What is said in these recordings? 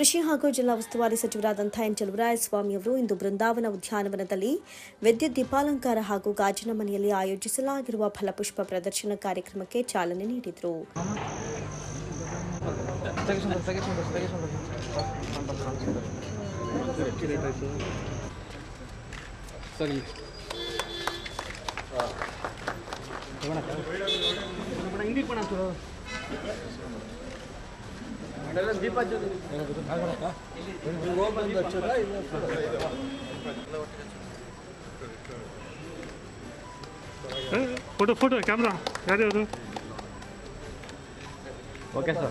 ಕೃಷಿ ಹಾಗೂ ಜಿಲ್ಲಾ ಉಸ್ತುವಾರಿ ಸಚಿವರಾದಂತಹ ಎನ್ ಚಲುವರಾಯಸ್ವಾಮಿ ಅವರು ಇಂದು ಬೃಂದಾವನ ಉದ್ಯಾನವನದಲ್ಲಿ ವಿದ್ಯುತ್ ದೀಪಾಲಂಕಾರ ಹಾಗೂ ಗಾಜಿನ ಮನೆಯಲ್ಲಿ ಆಯೋಜಿಸಲಾಗಿರುವ ಫಲಪುಷ್ಪ ಪ್ರದರ್ಶನ ಕಾರ್ಯಕ್ರಮಕ್ಕೆ ಚಾಲನೆ ನೀಡಿದರು. फोटो कैमरा यार okay sir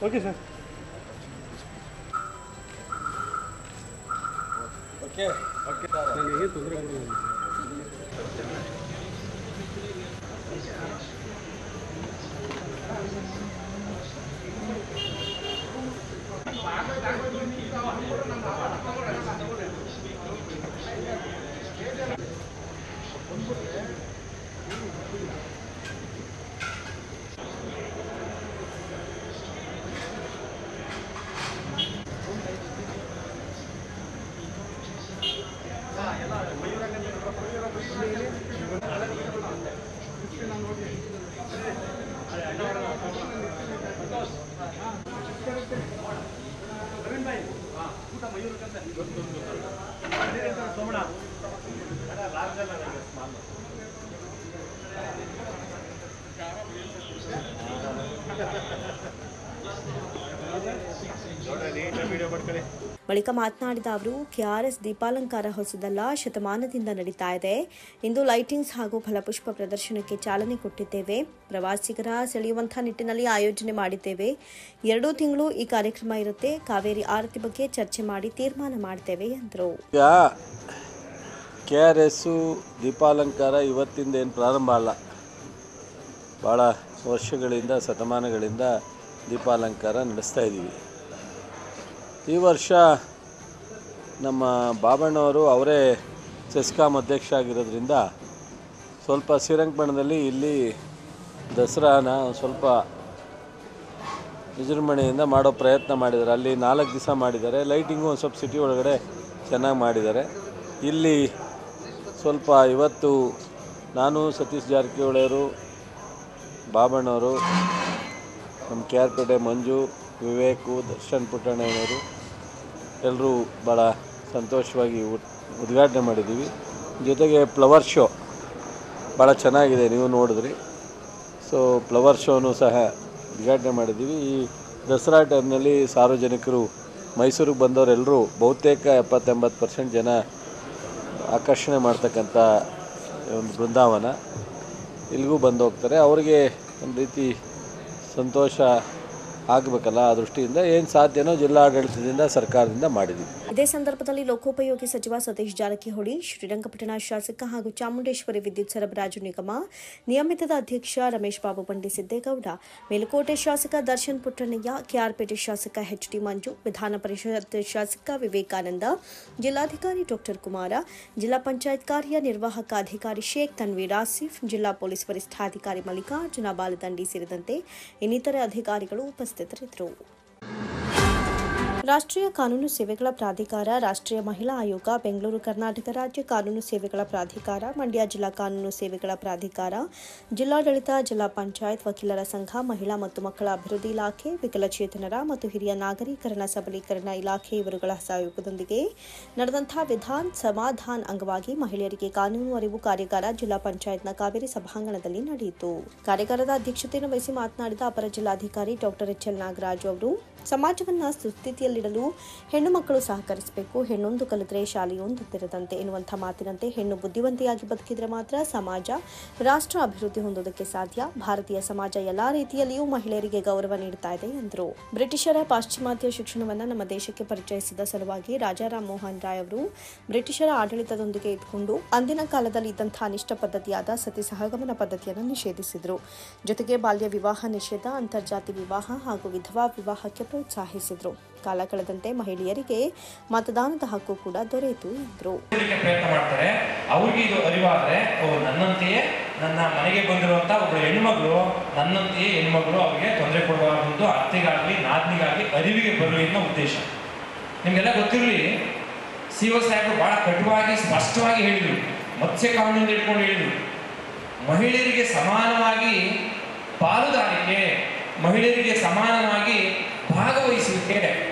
okay sir okay okay ನನಗೆ ತೊಂದರೆ ಕೊಡುವುದು ಬಳಿಕ ಮಾತನಾಡಿದ ಅವರು ಕೆಆರ್ಎಸ್ ದೀಪಾಲಂಕಾರ ಹೊಸದಲ್ಲ, ಶತಮಾನದಿಂದ ನಡೀತಾ ಇದೆ. ಇಂದು ಲೈಟಿಂಗ್ಸ್ ಹಾಗೂ ಫಲಪುಷ್ಪ ಪ್ರದರ್ಶನಕ್ಕೆ ಚಾಲನೆ ಕೊಟ್ಟಿದ್ದೇವೆ. ಪ್ರವಾಸಿಗರ ಸೆಳೆಯುವಂತಹ ನಿಟ್ಟಿನಲ್ಲಿ ಆಯೋಜನೆ ಮಾಡಿದ್ದೇವೆ. 2 ತಿಂಗಳು ಈ ಕಾರ್ಯಕ್ರಮ ಇರುತ್ತೆ. ಕಾವೇರಿ ಆರತಿ ಬಗ್ಗೆ ಚರ್ಚೆ ಮಾಡಿ ತೀರ್ಮಾನ ಮಾಡ್ತೇವೆ ಎಂದರು. ಕೆಆರ್ಎಸ್ ದೀಪಾಲಂಕಾರ ಇವತ್ತಿಂದ ಏನು ಪ್ರಾರಂಭ ಅಲ್ಲ, ಭಾಳ ವರ್ಷಗಳಿಂದ ಶತಮಾನಗಳಿಂದ ದೀಪಾಲಂಕಾರ ನಡೆಸ್ತಾ ಇದ್ದೀವಿ. ಈ ವರ್ಷ ನಮ್ಮ ಬಾಬಣ್ಣವರು ಅವರೇ ಸೆಸ್ಕಾಂ ಅಧ್ಯಕ್ಷ ಆಗಿರೋದ್ರಿಂದ ಸ್ವಲ್ಪ ಶ್ರೀರಂಗಪಟ್ಟಣದಲ್ಲಿ ಇಲ್ಲಿ ದಸರಾನ ಸ್ವಲ್ಪ ವಿಜೃಂಭಣೆಯಿಂದ ಮಾಡೋ ಪ್ರಯತ್ನ ಮಾಡಿದ್ದಾರೆ. ಅಲ್ಲಿ 4 ದಿವಸ ಮಾಡಿದ್ದಾರೆ. ಲೈಟಿಂಗು ಒಂದು ಸ್ವಲ್ಪ ಸಿಟಿ ಒಳಗಡೆ ಚೆನ್ನಾಗಿ ಮಾಡಿದ್ದಾರೆ. ಇಲ್ಲಿ ಸ್ವಲ್ಪ ಇವತ್ತು ನಾನು, ಸತೀಶ್ ಜಾರಕಿಹೊಳಿಯವರು, ಬಾಬಣ್ಣವರು, ನಮ್ಮ KR ಮಂಜು, ವಿವೇಕು, ದರ್ಶನ್ ಪುಟ್ಟಣ್ಣನವರು ಎಲ್ಲರೂ ಭಾಳ ಸಂತೋಷವಾಗಿ ಉದ್ಘಾಟನೆ ಮಾಡಿದ್ದೀವಿ. ಜೊತೆಗೆ ಫ್ಲವರ್ ಶೋ ಭಾಳ ಚೆನ್ನಾಗಿದೆ, ನೀವು ನೋಡಿದ್ರಿ. ಸೊ ಫ್ಲವರ್ ಶೋನು ಸಹ ಉದ್ಘಾಟನೆ ಮಾಡಿದ್ದೀವಿ. ಈ ದಸರಾ ಟೈಮ್ನಲ್ಲಿ ಸಾರ್ವಜನಿಕರು ಮೈಸೂರಿಗೆ ಬಂದವರೆಲ್ಲರೂ ಬಹುತೇಕ 70-80% ಜನ ಆಕರ್ಷಣೆ ಮಾಡ್ತಕ್ಕಂಥ ಒಂದು ಬೃಂದಾವನ, ಇಲ್ಲಿಗೂ ಬಂದು ಹೋಗ್ತಾರೆ. ಅವರಿಗೆ ಒಂದು ರೀತಿ ಸಂತೋಷ ಆಗಬೇಕಲ್ಲ, ಆ ದೃಷ್ಟಿಯಿಂದ ಏನು ಸಾಧ್ಯನೋ ಜಿಲ್ಲಾಡಳಿತದಿಂದ ಸರ್ಕಾರದಿಂದ ಮಾಡಿದ್ದೀವಿ. ಇದೇ ಸಂದರ್ಭದಲ್ಲಿ ಲೋಕೋಪಯೋಗಿ ಸಚಿವ ಸತೀಶ್ ಜಾರಕಿಹೊಳಿ, ಶ್ರೀರಂಗಪಟ್ಟಣ ಶಾಸಕ ಹಾಗೂ ಚಾಮುಂಡೇಶ್ವರಿ ವಿದ್ಯುತ್ ಸರಬರಾಜು ನಿಗಮ ನಿಯಮಿತದ ಅಧ್ಯಕ್ಷ ರಮೇಶ್ ಬಾಬು ಬಂಡಿ ಸಿದ್ದೇಗೌಡ, ಮೇಲುಕೋಟೆ ಶಾಸಕ ದರ್ಶನ್ ಪುಟ್ಟಣ್ಣಯ್ಯ, KR ಶಾಸಕ HT ಮಂಜು, ವಿಧಾನ ಪರಿಷತ್ ಶಾಸಕ ವಿವೇಕಾನಂದ, ಜಿಲ್ಲಾಧಿಕಾರಿ ಡಾ ಕುಮಾರ, ಜಿಲ್ಲಾ ಪಂಚಾಯತ್ ಕಾರ್ಯನಿರ್ವಾಹಕ ಅಧಿಕಾರಿ ಶೇಖ್ ತನ್ವೀರ್ ಆಸಿಫ್, ಜಿಲ್ಲಾ ಪೊಲೀಸ್ ವರಿಷ್ಠಾಧಿಕಾರಿ ಮಲ್ಲಿಕಾರ್ಜುನ ಬಾಲದಂಡಿ ಸೇರಿದಂತೆ ಇನ್ನಿತರೆ ಅಧಿಕಾರಿಗಳು ಉಪಸ್ಥಿತರಿದ್ದರು. ರಾಷ್ಟ್ರೀಯ ಕಾನೂನು ಸೇವೆಗಳ ಪ್ರಾಧಿಕಾರ, ರಾಷ್ಟ್ರೀಯ ಮಹಿಳಾ ಆಯೋಗ, ಬೆಂಗಳೂರು ಕರ್ನಾಟಕ ರಾಜ್ಯ ಕಾನೂನು ಸೇವೆಗಳ ಪ್ರಾಧಿಕಾರ, ಮಂಡ್ಯ ಜಿಲ್ಲಾ ಕಾನೂನು ಸೇವೆಗಳ ಪ್ರಾಧಿಕಾರ, ಜಿಲ್ಲಾಡಳಿತ, ಜಿಲ್ಲಾ ಪಂಚಾಯತ್ ವಕೀಲರ ಸಂಘ, ಮಹಿಳಾ ಮತ್ತು ಮಕ್ಕಳ ಅಭಿವೃದ್ಧಿ ಇಲಾಖೆ, ವಿಕಲಚೇತನರ ಮತ್ತು ಹಿರಿಯ ನಾಗರೀಕರಣ ಸಬಲೀಕರಣ ಇಲಾಖೆ ಇವರುಗಳ ಸಹಯೋಗದೊಂದಿಗೆ ನಡೆದಂತಹ ವಿಧಾನ್ ಸಮಾಧಾನ್ ಅಂಗವಾಗಿ ಮಹಿಳೆಯರಿಗೆ ಕಾನೂನು ಅರಿವು ಕಾರ್ಯಾಗಾರ ಜಿಲ್ಲಾ ಪಂಚಾಯತ್ನ ಕಾವೇರಿ ಸಭಾಂಗಣದಲ್ಲಿ ನಡೆಯಿತು. ಕಾರ್ಯಾಗಾರದ ಅಧ್ಯಕ್ಷತೆಯನ್ನು ವಹಿಸಿ ಮಾತನಾಡಿದ ಅಪರ ಜಿಲ್ಲಾಧಿಕಾರಿ ಡಾ HL ನಾಗರಾಜು ಅವರು, ಸಮಾಜವನ್ನು ಸುಸ್ಥಿತಿಯಲ್ಲಿ ಬುದ್ಧಿಯಲ್ಲಿಡಲು ಹೆಣ್ಣು ಮಕ್ಕಳು ಸಹಕರಿಸಬೇಕು. ಹೆಣ್ಣೊಂದು ಕಲಿತರೆ ಶಾಲೆಯೊಂದು ತೆರೆದಂತೆ ಎನ್ನುವಂಥ ಮಾತಿನಂತೆ ಹೆಣ್ಣು ಬುದ್ಧಿವಂತೆಯಾಗಿ ಬದುಕಿದರೆ ಮಾತ್ರ ಸಮಾಜ, ರಾಷ್ಟ್ರ ಅಭಿವೃದ್ಧಿ ಹೊಂದೋದಕ್ಕೆ ಸಾಧ್ಯ. ಭಾರತೀಯ ಸಮಾಜ ಎಲ್ಲಾ ರೀತಿಯಲ್ಲಿಯೂ ಮಹಿಳೆಯರಿಗೆ ಗೌರವ ನೀಡುತ್ತಾ ಇದೆ ಎಂದರು. ಬ್ರಿಟಿಷರ ಪಾಶ್ಚಿಮಾತ್ಯ ಶಿಕ್ಷಣವನ್ನು ನಮ್ಮ ದೇಶಕ್ಕೆ ಪರಿಚಯಿಸಿದ ಸಲುವಾಗಿ ರಾಜಾ ರಾಮ್ ಮೋಹನ್ ರಾಯ್ ಅವರು ಬ್ರಿಟಿಷರ ಆಡಳಿತದೊಂದಿಗೆ ಇದ್ದುಕೊಂಡು ಅಂದಿನ ಕಾಲದಲ್ಲಿ ಇದ್ದಂತಹ ಅನಿಷ್ಟ ಪದ್ಧತಿಯಾದ ಸತಿ ಸಹಗಮನ ಪದ್ಧತಿಯನ್ನು ನಿಷೇಧಿಸಿದರು. ಜೊತೆಗೆ ಬಾಲ್ಯ ವಿವಾಹ ನಿಷೇಧ, ಅಂತರ್ಜಾತಿ ವಿವಾಹ ಹಾಗೂ ವಿಧವಾ ವಿವಾಹಕ್ಕೆ ಪ್ರೋತ್ಸಾಹಿಸಿದರು. ಕಾಲ ಕಳೆದಂತೆ ಮಹಿಳೆಯರಿಗೆ ಮತದಾನದ ಹಕ್ಕು ಕೂಡ ದೊರೆಯಿತು ಎಂದರು. ಪ್ರಯತ್ನ ಮಾಡ್ತಾರೆ. ಅವ್ರಿಗೆ ಇದು ಅರಿವಾದ್ರೆ ಅವರು ನನ್ನಂತೆಯೇ ನನ್ನ ಮನೆಗೆ ಬಂದಿರುವಂತ ಒಬ್ಬರು ಹೆಣ್ಮಗಳು ನನ್ನಂತೆಯೇ ಹೆಣ್ಮಗಳು ಅವರಿಗೆ ತೊಂದರೆ ಕೊಡಬಾರದು, ಅತ್ತೆಗಾಗಲಿ ನಾದ್ನಿಗಾಗಲಿ ಅರಿವಿಗೆ ಬರಲಿ ಅನ್ನೋ ಉದ್ದೇಶ. ನಿಮಗೆಲ್ಲ ಗೊತ್ತಿರಲಿ, CO ಸಾಹೇಬರು ಬಹಳ ಕಟುವಾಗಿ ಸ್ಪಷ್ಟವಾಗಿ ಹೇಳಿದರು, ಮತ್ಸ್ಯ ಕಾನೂನಿಂದ ಹಿಡ್ಕೊಂಡು ಹೇಳಿದರು, ಮಹಿಳೆಯರಿಗೆ ಸಮಾನವಾಗಿ ಪಾಲುದಾರಿಕೆ, ಮಹಿಳೆಯರಿಗೆ ಸಮಾನವಾಗಿ ಭಾಗವಹಿಸುವಿಕೆ,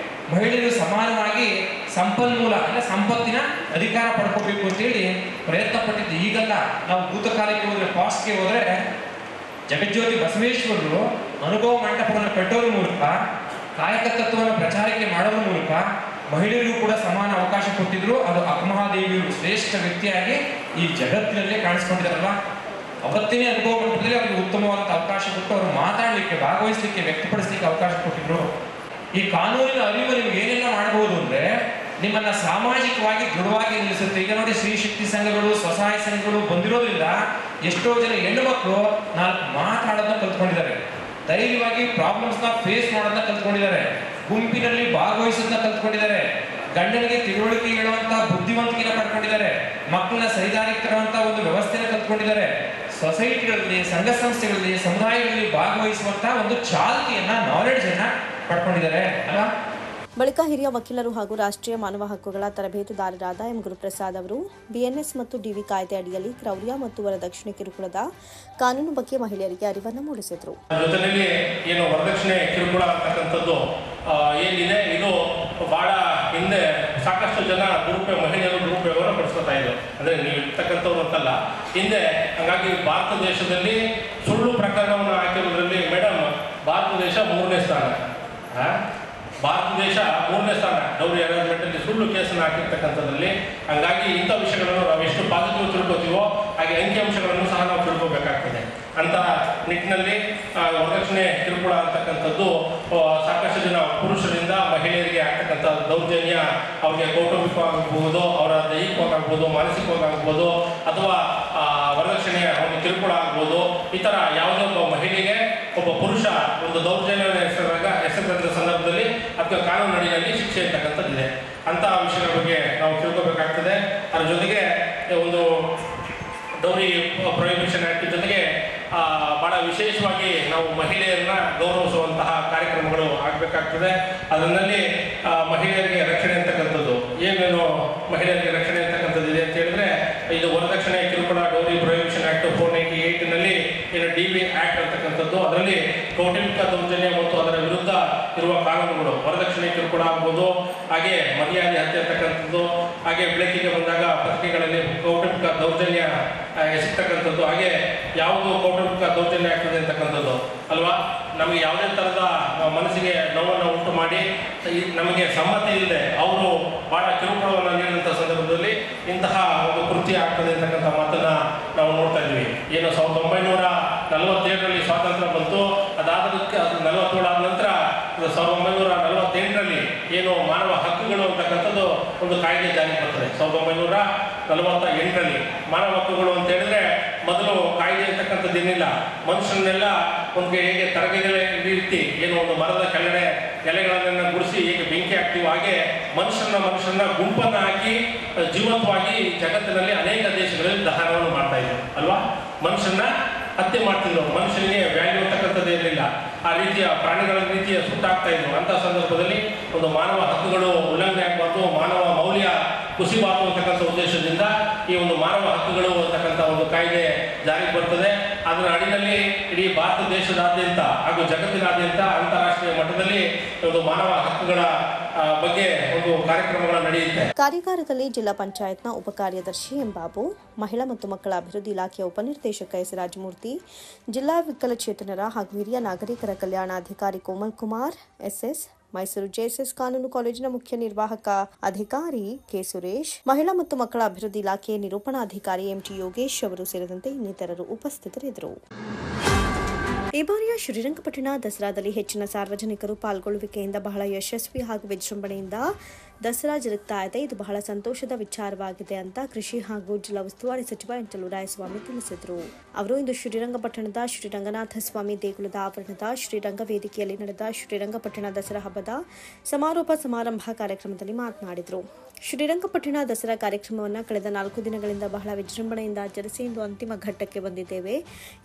ಮಹಿಳೆಯರು ಸಮಾನವಾಗಿ ಸಂಪನ್ಮೂಲ ಅಂದರೆ ಸಂಪತ್ತಿನ ಅಧಿಕಾರ ಪಡ್ಕೋಬೇಕು ಅಂತೇಳಿ ಪ್ರಯತ್ನ ಪಟ್ಟಿದ್ದು. ಈಗಲ್ಲ, ನಾವು ಭೂತಕಾಲಕ್ಕೆ ಹೋದರೆ, ಪಾಸ್ಟ್ಗೆ ಹೋದರೆ ಜಗಜ್ಯೋತಿ ಬಸವೇಶ್ವರರು ಅನುಭವ ಮಂಟಪವನ್ನು ಕಟ್ಟೋದ್ರ ಮೂಲಕ, ಕಾಯಕ ತತ್ವವನ್ನು ಪ್ರಚಾರಕ್ಕೆ ಮಾಡೋದ್ರ ಮೂಲಕ ಮಹಿಳೆಯರಿಗೂ ಕೂಡ ಸಮಾನ ಅವಕಾಶ ಕೊಟ್ಟಿದ್ರು. ಅದು ಅಕ್ಕಮಹಾದೇವಿಯರು ಶ್ರೇಷ್ಠ ವ್ಯಕ್ತಿಯಾಗಿ ಈ ಜಗತ್ತಿನಲ್ಲೇ ಕಾಣಿಸ್ಕೊಂಡಿದ್ದಾರಲ್ಲ. ಅವತ್ತೇ ಅನುಭವ ಮಂಟಪದಲ್ಲಿ ಅವರಿಗೆ ಉತ್ತಮವಾದ ಅವಕಾಶ ಕೊಟ್ಟು ಅವರು ಮಾತಾಡಲಿಕ್ಕೆ, ಭಾಗವಹಿಸಲಿಕ್ಕೆ, ವ್ಯಕ್ತಪಡಿಸಲಿಕ್ಕೆ ಅವಕಾಶ ಕೊಟ್ಟಿದ್ರು. ಈ ಕಾನೂನಿನ ಅರಿವು ನಿಮ್ಗೆ ಏನೆಲ್ಲ ಮಾಡಬಹುದು ಅಂದ್ರೆ ನಿಮ್ಮನ್ನ ಸಾಮಾಜಿಕವಾಗಿ ದೃಢವಾಗಿ ನಿಲ್ಲಿಸುತ್ತೆ. ಈಗ ನೋಡಿ, ಸ್ತ್ರೀ ಶಕ್ತಿ ಸಂಘಗಳು, ಸ್ವಸಹಾಯ ಸಂಘಗಳು ಬಂದಿರೋದ್ರಿಂದ ಎಷ್ಟೋ ಜನ ಹೆಣ್ಣು ಮಕ್ಕಳು ನಾಲ್ಕು ಮಾತಾಡೋದನ್ನ ಕಲ್ತ್ಕೊಂಡಿದ್ದಾರೆ, ಧೈರ್ಯವಾಗಿ ಪ್ರಾಬ್ಲಮ್ಸ್ನ ಫೇಸ್ ಮಾಡೋದನ್ನ ಕಲ್ತ್ಕೊಂಡಿದ್ದಾರೆ, ಗುಂಪಿನಲ್ಲಿ ಭಾಗವಹಿಸೋದನ್ನ ಕಲ್ತ್ಕೊಂಡಿದ್ದಾರೆ, ಗಂಡನಿಗೆ ತಿಳುವಳಿಕೆ ಹೇಳುವಂತಹ ಬುದ್ಧಿವಂತಿಕೆನ ಪಡ್ಕೊಂಡಿದ್ದಾರೆ, ಮಕ್ಕಳನ್ನ ಸರಿದಾರಿಗೆ ತರುವಂತಹ ಒಂದು ವ್ಯವಸ್ಥೆನ ಕಲ್ತ್ಕೊಂಡಿದ್ದಾರೆ, ಸೊಸೈಟಿಗಳಲ್ಲಿ, ಸಂಘ ಸಂಸ್ಥೆಗಳಲ್ಲಿ, ಸಮುದಾಯಗಳಲ್ಲಿ ಭಾಗವಹಿಸುವಂತಹ ಒಂದು ಚಾಲ್ತಿಯನ್ನ, ನಾಲೆಡ್ಜ್ ಅನ್ನ ಪಡ್ಕೊಂಡಿದ್ದಾರೆ ಅಲ್ವಾ. ಬಳಿಕ ಹಿರಿಯ ವಕೀಲರು ಹಾಗೂ ರಾಷ್ಟ್ರೀಯ ಮಾನವ ಹಕ್ಕುಗಳ ತರಬೇತುದಾರರಾದ ಎಂ ಗುರುಪ್ರಸಾದ್ ಅವರು BNS ಮತ್ತು DV ಕಾಯ್ದೆ ಅಡಿಯಲ್ಲಿ ಕ್ರೌರ್ಯ ಮತ್ತು ವರದಕ್ಷಿಣೆ ಕಿರುಕುಳದ ಕಾನೂನು ಬಗ್ಗೆ ಮಹಿಳೆಯರಿಗೆ ಅರಿವನ್ನು ಮೂಡಿಸಿದರು. ಜೊತೆಯಲ್ಲಿ ಏನು ವರದಕ್ಷಿಣೆ ಕಿರುಕುಳ ಅಂತಕ್ಕಂಥದ್ದು ಏನಿದೆ, ಇದು ಬಹಳ ಹಿಂದೆ ಸಾಕಷ್ಟು ಜನ ಮಹಿಳೆಯರು ದುರುಪಯೋಗವನ್ನು ಪಡಿಸ್ಕೊತಾ ಇದ್ರು. ಅಂದರೆ ನೀವು ಇರ್ತಕ್ಕಂಥವ್ರು ಅಂತಲ್ಲ, ಹಿಂದೆ. ಹಾಗಾಗಿ ಭಾರತ ದೇಶದಲ್ಲಿ ಸುಳ್ಳು ಪ್ರಕರಣವನ್ನು ಹಾಕಿರೋದ್ರಲ್ಲಿ ಮೇಡಮ್ ಭಾರತ ದೇಶ 3ನೇ ಸ್ಥಾನ. ಭಾರತ ದೇಶ 3ನೇ ಸ್ಥಾನ ಡೌರಿ ಅರೇಂಜ್ಮೆಂಟಲ್ಲಿ ಸುಳ್ಳು ಕೇಸನ್ನು ಹಾಕಿರ್ತಕ್ಕಂಥದ್ರಲ್ಲಿ. ಹಾಗಾಗಿ ಇಂಥ ವಿಷಯಗಳನ್ನು ನಾವು ಎಷ್ಟು ಪಾಸಿಟಿವ್ ತಿಳ್ಕೊತೀವೋ ಹಾಗೆ ಅಂಕಿಅಂಶಗಳನ್ನು ಸಹ ನಾವು ತಿಳ್ಕೊಬೇಕಾಗ್ತದೆ. ಅಂತ ನಿಟ್ಟಿನಲ್ಲಿ ವರದಕ್ಷಿಣೆ ಕಿರುಕುಳ ಅಂತಕ್ಕಂಥದ್ದು ಸಾಕಷ್ಟು ಜನ ಪುರುಷರಿಂದ ಮಹಿಳೆಯರಿಗೆ ಆಗ್ತಕ್ಕಂಥ ದೌರ್ಜನ್ಯ, ಅವ್ರಿಗೆ ಕೌಟುಂಬಿಕವಾಗಬಹುದು, ಅವರ ದೈಹಿಕವಾಗಬಹುದು, ಮಾನಸಿಕವಾಗಬಹುದು, ಅಥವಾ ವರದಕ್ಷಿಣೆಯ ಒಂದು ಕಿರುಕುಳ ಆಗ್ಬೋದು. ಈ ಥರ ಯಾವುದೇ ಒಬ್ಬ ಮಹಿಳೆಗೆ ಒಬ್ಬ ಪುರುಷ ಒಂದು ದೌರ್ಜನ್ಯವನ್ನು ಎಸಗಿದ ಸಂದರ್ಭದಲ್ಲಿ ಅದಕ್ಕೆ ಕಾನೂನಿನಲ್ಲಿ ಶಿಕ್ಷೆ ಇರ್ತಕ್ಕಂಥದ್ದಿದೆ. ಅಂತಹ ವಿಷಯಗಳ ಬಗ್ಗೆ ನಾವು ತಿಳ್ಕೊಬೇಕಾಗ್ತದೆ. ಅದ್ರ ಜೊತೆಗೆ ಒಂದು ಡೌರಿ ಪ್ರೊಹಿಬಿಷನ್ ಆಕ್ಟ್ ಜೊತೆಗೆ ಬಹಳ ವಿಶೇಷವಾಗಿ ನಾವು ಮಹಿಳೆಯರನ್ನ ಗೌರವಿಸುವಂತಹ ಕಾರ್ಯಕ್ರಮಗಳು ಆಗಬೇಕಾಗ್ತದೆ. ಅದರಲ್ಲಿ ಮಹಿಳೆಯರಿಗೆ ರಕ್ಷಣೆ ಅಂತಕ್ಕಂಥದ್ದು ಏನೇನು ಮಹಿಳೆಯರಿಗೆ ರಕ್ಷಣೆ ಅಂತಕ್ಕಂಥದ್ದು ಇದೆ ಅಂತ ಹೇಳಿದ್ರೆ, ಇದು ವರದಕ್ಷಿಣೆ ಕಿರುಕುಳ ಡೌರಿ ಪ್ರೊಹಿಬಿಷನ್ ಆಕ್ಟ್ 498ನಲ್ಲಿ ಏನು DV ಆಕ್ಟ್ ಅಂತಕ್ಕಂಥದ್ದು, ಅದರಲ್ಲಿ ಕೌಟುಂಬಿಕ ದೌರ್ಜನ್ಯ ಮತ್ತು ಅದರ ವಿರುದ್ಧ ಇರುವ ಕಾನೂನುಗಳು, ವರದಕ್ಷಿಣೆ ಕಿರುಕುಳ ಆಗ್ಬೋದು, ಹಾಗೆ ಮರ್ಯಾದೆ ಹತ್ಯೆ ಅಂತಕ್ಕಂಥದ್ದು, ಹಾಗೆ ಬೆಳಕಿಗೆ ಬಂದಾಗ ಪತ್ರಿಕೆಗಳಲ್ಲಿ ಕೌಟುಂಬಿಕ ದೌರ್ಜನ್ಯ ಎಸಗ್ತಕ್ಕಂಥದ್ದು, ಹಾಗೆ ಯಾವುದು ಕೌಟುಂಬಿಕ ದೌರ್ಜನ್ಯ ಆಗ್ತದೆ ಅಂತಕ್ಕಂಥದ್ದು ಅಲ್ವಾ. ನಮಗೆ ಯಾವುದೇ ಥರದ ಮನಸ್ಸಿಗೆ ನೋವನ್ನು ಉಂಟು ಮಾಡಿ ನಮಗೆ ಸಮ್ಮತಿ ಇಲ್ಲದೆ ಅವರು ಬಹಳ ಕಿರುಕುಳವನ್ನು ನೀಡಿದಂಥ ಸಂದರ್ಭದಲ್ಲಿ ಇಂತಹ ಒಂದು ಕೃತ್ಯ ಆಗ್ತದೆ ಅಂತಕ್ಕಂಥ ಮಾತನ್ನು ನಾವು ನೋಡ್ತಾ ಇದ್ವಿ. ಏನು 1947ರಲ್ಲಿ ಸ್ವಾತಂತ್ರ್ಯ ಬಂತು, ಅದಾದಕ್ಕೆ ಅದು 47 ಆದ ನಂತರ 1948ರಲ್ಲಿ ಏನು ಮಾನವ ಹಕ್ಕುಗಳು ಅಂತಕ್ಕಂಥದ್ದು ಒಂದು ಕಾಯ್ದೆ ಜಾರಿಗೆ ಬರ್ತದೆ. 1948ರಲ್ಲಿ ಮಾನವ ಹಕ್ಕುಗಳು ಅಂತ ಹೇಳಿದ್ರೆ ಮೊದಲು ಕಾಯ್ದೆ ಅಂತಕ್ಕಂಥದ್ದು ಏನಿಲ್ಲ, ಮನುಷ್ಯನ್ನೆಲ್ಲ ಒಂದು ಹೇಗೆ ತರಗತಿಗಳ ರೀತಿ ಏನು ಒಂದು ಮರದ ಕೆಳಗಡೆ ಎಲೆಗಳನ್ನೆಲ್ಲ ಗುಡಿಸಿ ಹೇಗೆ ಬೆಂಕಿ ಹಾಕ್ತೀವಿ, ಹಾಗೆ ಮನುಷ್ಯನ ಗುಂಪನ್ನು ಹಾಕಿ ಜೀವಂತವಾಗಿ ಜಗತ್ತಿನಲ್ಲಿ ಅನೇಕ ದೇಶಗಳಲ್ಲಿ ದಹನವನ್ನು ಮಾಡ್ತಾ ಇದ್ರು ಅಲ್ವಾ. ಮನುಷ್ಯನ ಹತ್ಯೆ ಮಾಡ್ತಿದ್ರು, ಮನುಷ್ಯನಿಗೆ ವ್ಯಾಲ್ಯೂ ಅಂತಕ್ಕಂಥದ್ದು ಇರಲಿಲ್ಲ, ಆ ರೀತಿಯ ಪ್ರಾಣಿಗಳ ರೀತಿಯ ಸುಟ್ಟಾಗ್ತಾ ಇದ್ರು. ಅಂತಹ ಸಂದರ್ಭದಲ್ಲಿ ಒಂದು ಮಾನವ ಹಕ್ಕುಗಳು ಉಲ್ಲಂಘನೆ ಆಗಬಾರ್ದು, ಮಾನವ ಮೌಲ್ಯ ಕುಸಿಬಾರ್ದು ಅಂತಕ್ಕಂಥ ಉದ್ದೇಶದಿಂದ ಈ ಒಂದು ಮಾನವ ಹಕ್ಕುಗಳು ಅಂತಕ್ಕಂಥ ಒಂದು ಕಾಯ್ದೆ ಜಾರಿಗೆ ಬರ್ತದೆ. ಅದರ ಅಡಿಯಲ್ಲಿ ಇಡೀ ಭಾರತ ದೇಶದಾದ್ಯಂತ ಹಾಗೂ ಜಗತ್ತಿನಾದ್ಯಂತ ಅಂತಾರಾಷ್ಟ್ರೀಯ ಮಟ್ಟದಲ್ಲಿ ಒಂದು ಮಾನವ ಹಕ್ಕುಗಳ ಬಗ್ಗೆ ಒಂದು ಕಾರ್ಯಕ್ರಮಗಳು ನಡೆಯುತ್ತೆ. ಕಾರ್ಯಾಗಾರದಲ್ಲಿ ಜಿಲ್ಲಾ ಪಂಚಾಯತ್ನ ಉಪ ಕಾರ್ಯದರ್ಶಿ ಎಂ ಬಾಬು, ಮಹಿಳಾ ಮತ್ತು ಮಕ್ಕಳ ಅಭಿವೃದ್ಧಿ ಇಲಾಖೆಯ ಉಪನಿರ್ದೇಶಕ ಎಸ್ ರಾಜಮೂರ್ತಿ, ಜಿಲ್ಲಾ ವಿಕಲಚೇತನರ ಹಾಗೂ ಹಿರಿಯ ನಾಗರಿಕರ ಕಲ್ಯಾಣಾಧಿಕಾರಿ ಕೋಮಲ್ ಕುಮಾರ್, SS, ಮೈಸೂರು ಜೆಎಸ್ಎಸ್ ಕಾನೂನು ಕಾಲೇಜಿನ ಮುಖ್ಯ ನಿರ್ವಾಹಕ ಅಧಿಕಾರಿ ಕೆ ಸುರೇಶ್, ಮಹಿಳಾ ಮತ್ತು ಮಕ್ಕಳ ಅಭಿವೃದ್ಧಿ ಇಲಾಖೆ ನಿರೂಪಣಾಧಿಕಾರಿ ಎಂಟಿ ಯೋಗೇಶ್ ಅವರು ಸೇರಿದಂತೆ ಇನ್ನಿತರರು ಉಪಸ್ಥಿತರಿದ್ದರು. ಈ ಬಾರಿಯ ಶ್ರೀರಂಗಪಟ್ಟಣ ದಸರಾದಲ್ಲಿ ಹೆಚ್ಚಿನ ಸಾರ್ವಜನಿಕರು ಪಾಲ್ಗೊಳ್ಳುವಿಕೆಯಿಂದ ಬಹಳ ಯಶಸ್ವಿ ಹಾಗೂ ವಿಜೃಂಭಣೆಯಿಂದ ದಸರಾ ಜರುಗ್ತಾ ಇದೆ. ಇದು ಬಹಳ ಸಂತೋಷದ ವಿಚಾರವಾಗಿದೆ ಅಂತ ಕೃಷಿ ಹಾಗೂ ಜಿಲ್ಲಾ ಉಸ್ತುವಾರಿ ಸಚಿವ ಎಂಟಲು ರಾಯಸ್ವಾಮಿ ತಿಳಿಸಿದರು. ಅವರು ಇಂದು ಶ್ರೀರಂಗಪಟ್ಟಣದ ಶ್ರೀರಂಗನಾಥ ಸ್ವಾಮಿ ದೇಗುಲದ ಆವರಣದ ಶ್ರೀರಂಗ ವೇದಿಕೆಯಲ್ಲಿ ನಡೆದ ಶ್ರೀರಂಗಪಟ್ಟಣ ದಸರಾ ಹಬ್ಬದ ಸಮಾರೋಪ ಸಮಾರಂಭ ಕಾರ್ಯಕ್ರಮದಲ್ಲಿ ಮಾತನಾಡಿದರು. ಶ್ರೀರಂಗಪಟ್ಟಣ ದಸರಾ ಕಾರ್ಯಕ್ರಮವನ್ನು ಕಳೆದ 4 ದಿನಗಳಿಂದ ಬಹಳ ವಿಜೃಂಭಣೆಯಿಂದ ಆಚರಿಸಿ ಇಂದು ಅಂತಿಮ ಘಟ್ಟಕ್ಕೆ ಬಂದಿದ್ದೇವೆ.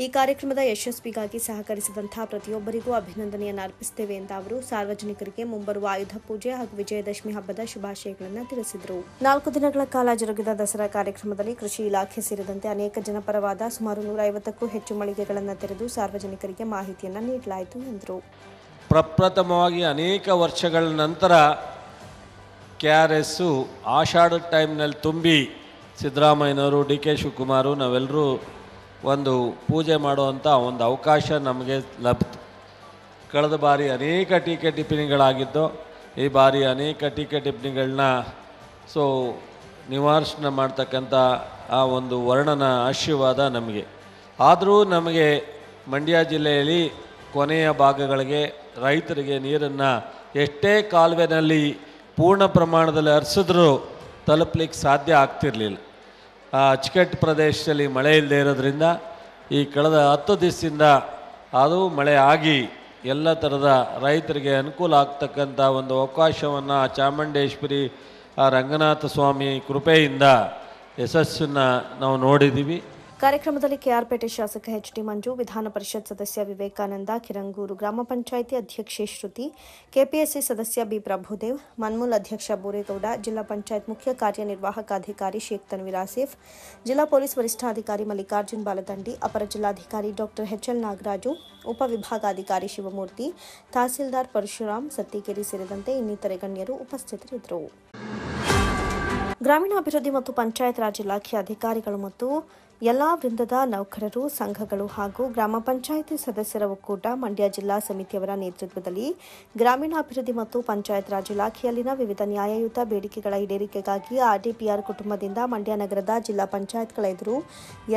ಈ ಕಾರ್ಯಕ್ರಮದ ಯಶಸ್ವಿಗಾಗಿ ಸಹಕರಿಸಿದಂತಹ ಪ್ರತಿಯೊಬ್ಬರಿಗೂ ಅಭಿನಂದನೆಯನ್ನು ಅರ್ಪಿಸುತ್ತೇವೆ ಎಂದು ಅವರು ಸಾರ್ವಜನಿಕರಿಗೆ ಮುಂಬರುವ ಆಯುಧ ಪೂಜೆ ಹಾಗೂ ವಿಜಯದಶಮಿ ಹಬ್ಬದ ಶುಭಾಶಯಗಳನ್ನು ತಿಳಿಸಿದರು. 4 ದಿನಗಳ ಕಾಲ ಜರುಗಿದ ದಸರಾ ಕಾರ್ಯಕ್ರಮದಲ್ಲಿ ಕೃಷಿ ಇಲಾಖೆ ಸೇರಿದಂತೆ ಅನೇಕ ಜನಪರವಾದ ಸುಮಾರು 150ಕ್ಕೂ ಹೆಚ್ಚು ಮಳಿಗೆಗಳನ್ನು ತೆರೆದು ಸಾರ್ವಜನಿಕರಿಗೆ ಮಾಹಿತಿಯನ್ನು ನೀಡಲಾಯಿತು ಎಂದರು. ಪ್ರಪ್ರಥಮವಾಗಿ ಅನೇಕ ವರ್ಷಗಳ ನಂತರ KRS ಆಷಾಢ ಟೈಮ್ನಲ್ಲಿ ತುಂಬಿ ಸಿದ್ದರಾಮಯ್ಯನವರು, ಡಿ ಕೆ ಶಿವಕುಮಾರು ನಾವೆಲ್ಲರೂ ಒಂದು ಪೂಜೆ ಮಾಡುವಂಥ ಒಂದು ಅವಕಾಶ ನಮಗೆ ಲಭಿತು. ಕಳೆದ ಬಾರಿ ಅನೇಕ ಟೀಕೆ ಟಿಪ್ಪಣಿಗಳಾಗಿದ್ದು, ಈ ಬಾರಿ ಅನೇಕ ಟೀಕೆ ಟಿಪ್ಪಣಿಗಳನ್ನ ನಿವಾರಣೆ ಮಾಡ್ತಕ್ಕಂಥ ಆ ಒಂದು ವರ್ಣನ ಆಶೀರ್ವಾದ ನಮಗೆ. ಆದರೂ ನಮಗೆ ಮಂಡ್ಯ ಜಿಲ್ಲೆಯಲ್ಲಿ ಕೊನೆಯ ಭಾಗಗಳಿಗೆ ರೈತರಿಗೆ ನೀರನ್ನು ಎಷ್ಟೇ ಕಾಲುವೆನಲ್ಲಿ ಪೂರ್ಣ ಪ್ರಮಾಣದಲ್ಲಿ ಹರಿಸಿದ್ರೂ ತಲುಪಲಿಕ್ಕೆ ಸಾಧ್ಯ ಆಗ್ತಿರಲಿಲ್ಲ. ಅಚ್ಚುಕಟ್ಟು ಪ್ರದೇಶದಲ್ಲಿ ಮಳೆ ಇಲ್ಲದೆ ಇರೋದ್ರಿಂದ ಈ ಕಳೆದ 10 ದಿವಸದಿಂದ ಅದು ಮಳೆ ಆಗಿ ಎಲ್ಲ ಥರದ ರೈತರಿಗೆ ಅನುಕೂಲ ಆಗ್ತಕ್ಕಂಥ ಒಂದು ಅವಕಾಶವನ್ನು ಚಾಮುಂಡೇಶ್ವರಿ ರಂಗನಾಥ ಸ್ವಾಮಿ ಕೃಪೆಯಿಂದ ಯಶಸ್ಸನ್ನು ನಾವು ನೋಡಿದ್ದೀವಿ. ಕಾರ್ಯಕ್ರಮದಲ್ಲಿ ಕೆಆರ್ಪೇಟೆ ಶಾಸಕ ಎಚ್ಡಿ ಮಂಜು, ವಿಧಾನ ಪರಿಷತ್ ಸದಸ್ಯ ವಿವೇಕಾನಂದ, ಕಿರಂಗೂರು ಗ್ರಾಮ ಪಂಚಾಯಿತಿ ಅಧ್ಯಕ್ಷೆ ಶ್ರುತಿ, ಕೆಪಿಎಸ್ಸಿ ಸದಸ್ಯ ಬಿ ಪ್ರಭುದೇವ್, ಮನ್ಮೂಲ್ ಅಧ್ಯಕ್ಷ ಬೋರೇಗೌಡ, ಜಿಲ್ಲಾ ಪಂಚಾಯತ್ ಮುಖ್ಯ ಕಾರ್ಯನಿರ್ವಾಹಕ ಅಧಿಕಾರಿ ಶೇಖ್ ತನ್ವೀರ್ ಆಸಿಫ್, ಜಿಲ್ಲಾ ಪೊಲೀಸ್ ವರಿಷ್ಠಾಧಿಕಾರಿ ಮಲ್ಲಿಕಾರ್ಜುನ್ ಬಾಲದಂಡಿ, ಅಪರ ಜಿಲ್ಲಾಧಿಕಾರಿ ಡಾಕ್ಟರ್ ಎಚ್ಎಲ್ ನಾಗರಾಜು, ಉಪವಿಭಾಗಾಧಿಕಾರಿ ಶಿವಮೂರ್ತಿ, ತಹಸೀಲ್ದಾರ್ ಪರಶುರಾಮ್ ಸತ್ತಿಗೇರಿ ಸೇರಿದಂತೆ ಇನ್ನಿತರೆ ಗಣ್ಯರು ಉಪಸ್ಥಿತರಿದ್ದರು. ಗ್ರಾಮೀಣಾಭಿವೃದ್ಧಿ ಮತ್ತು ಪಂಚಾಯತ್ ರಾಜ್ ಇಲಾಖೆ ಅಧಿಕಾರಿಗಳು ಮತ್ತು ಎಲ್ಲಾ ವೃಂದದ ನೌಕರರು, ಸಂಘಗಳು ಹಾಗೂ ಗ್ರಾಮ ಪಂಚಾಯಿತಿ ಸದಸ್ಯರ ಒಕ್ಕೂಟ ಮಂಡ್ಯ ಜಿಲ್ಲಾ ಸಮಿತಿಯವರ ನೇತೃತ್ವದಲ್ಲಿ ಗ್ರಾಮೀಣಾಭಿವೃದ್ಧಿ ಮತ್ತು ಪಂಚಾಯತ್ ರಾಜ್ ಇಲಾಖೆಯಲ್ಲಿನ ವಿವಿಧ ನ್ಯಾಯಯುತ ಬೇಡಿಕೆಗಳ ಈಡೇರಿಕೆಗಾಗಿ ಆರ್ಡಿಪಿಆರ್ ಕುಟುಂಬದಿಂದ ಮಂಡ್ಯ ನಗರದ ಜಿಲ್ಲಾ ಪಂಚಾಯತ್ಗಳ ಎದುರು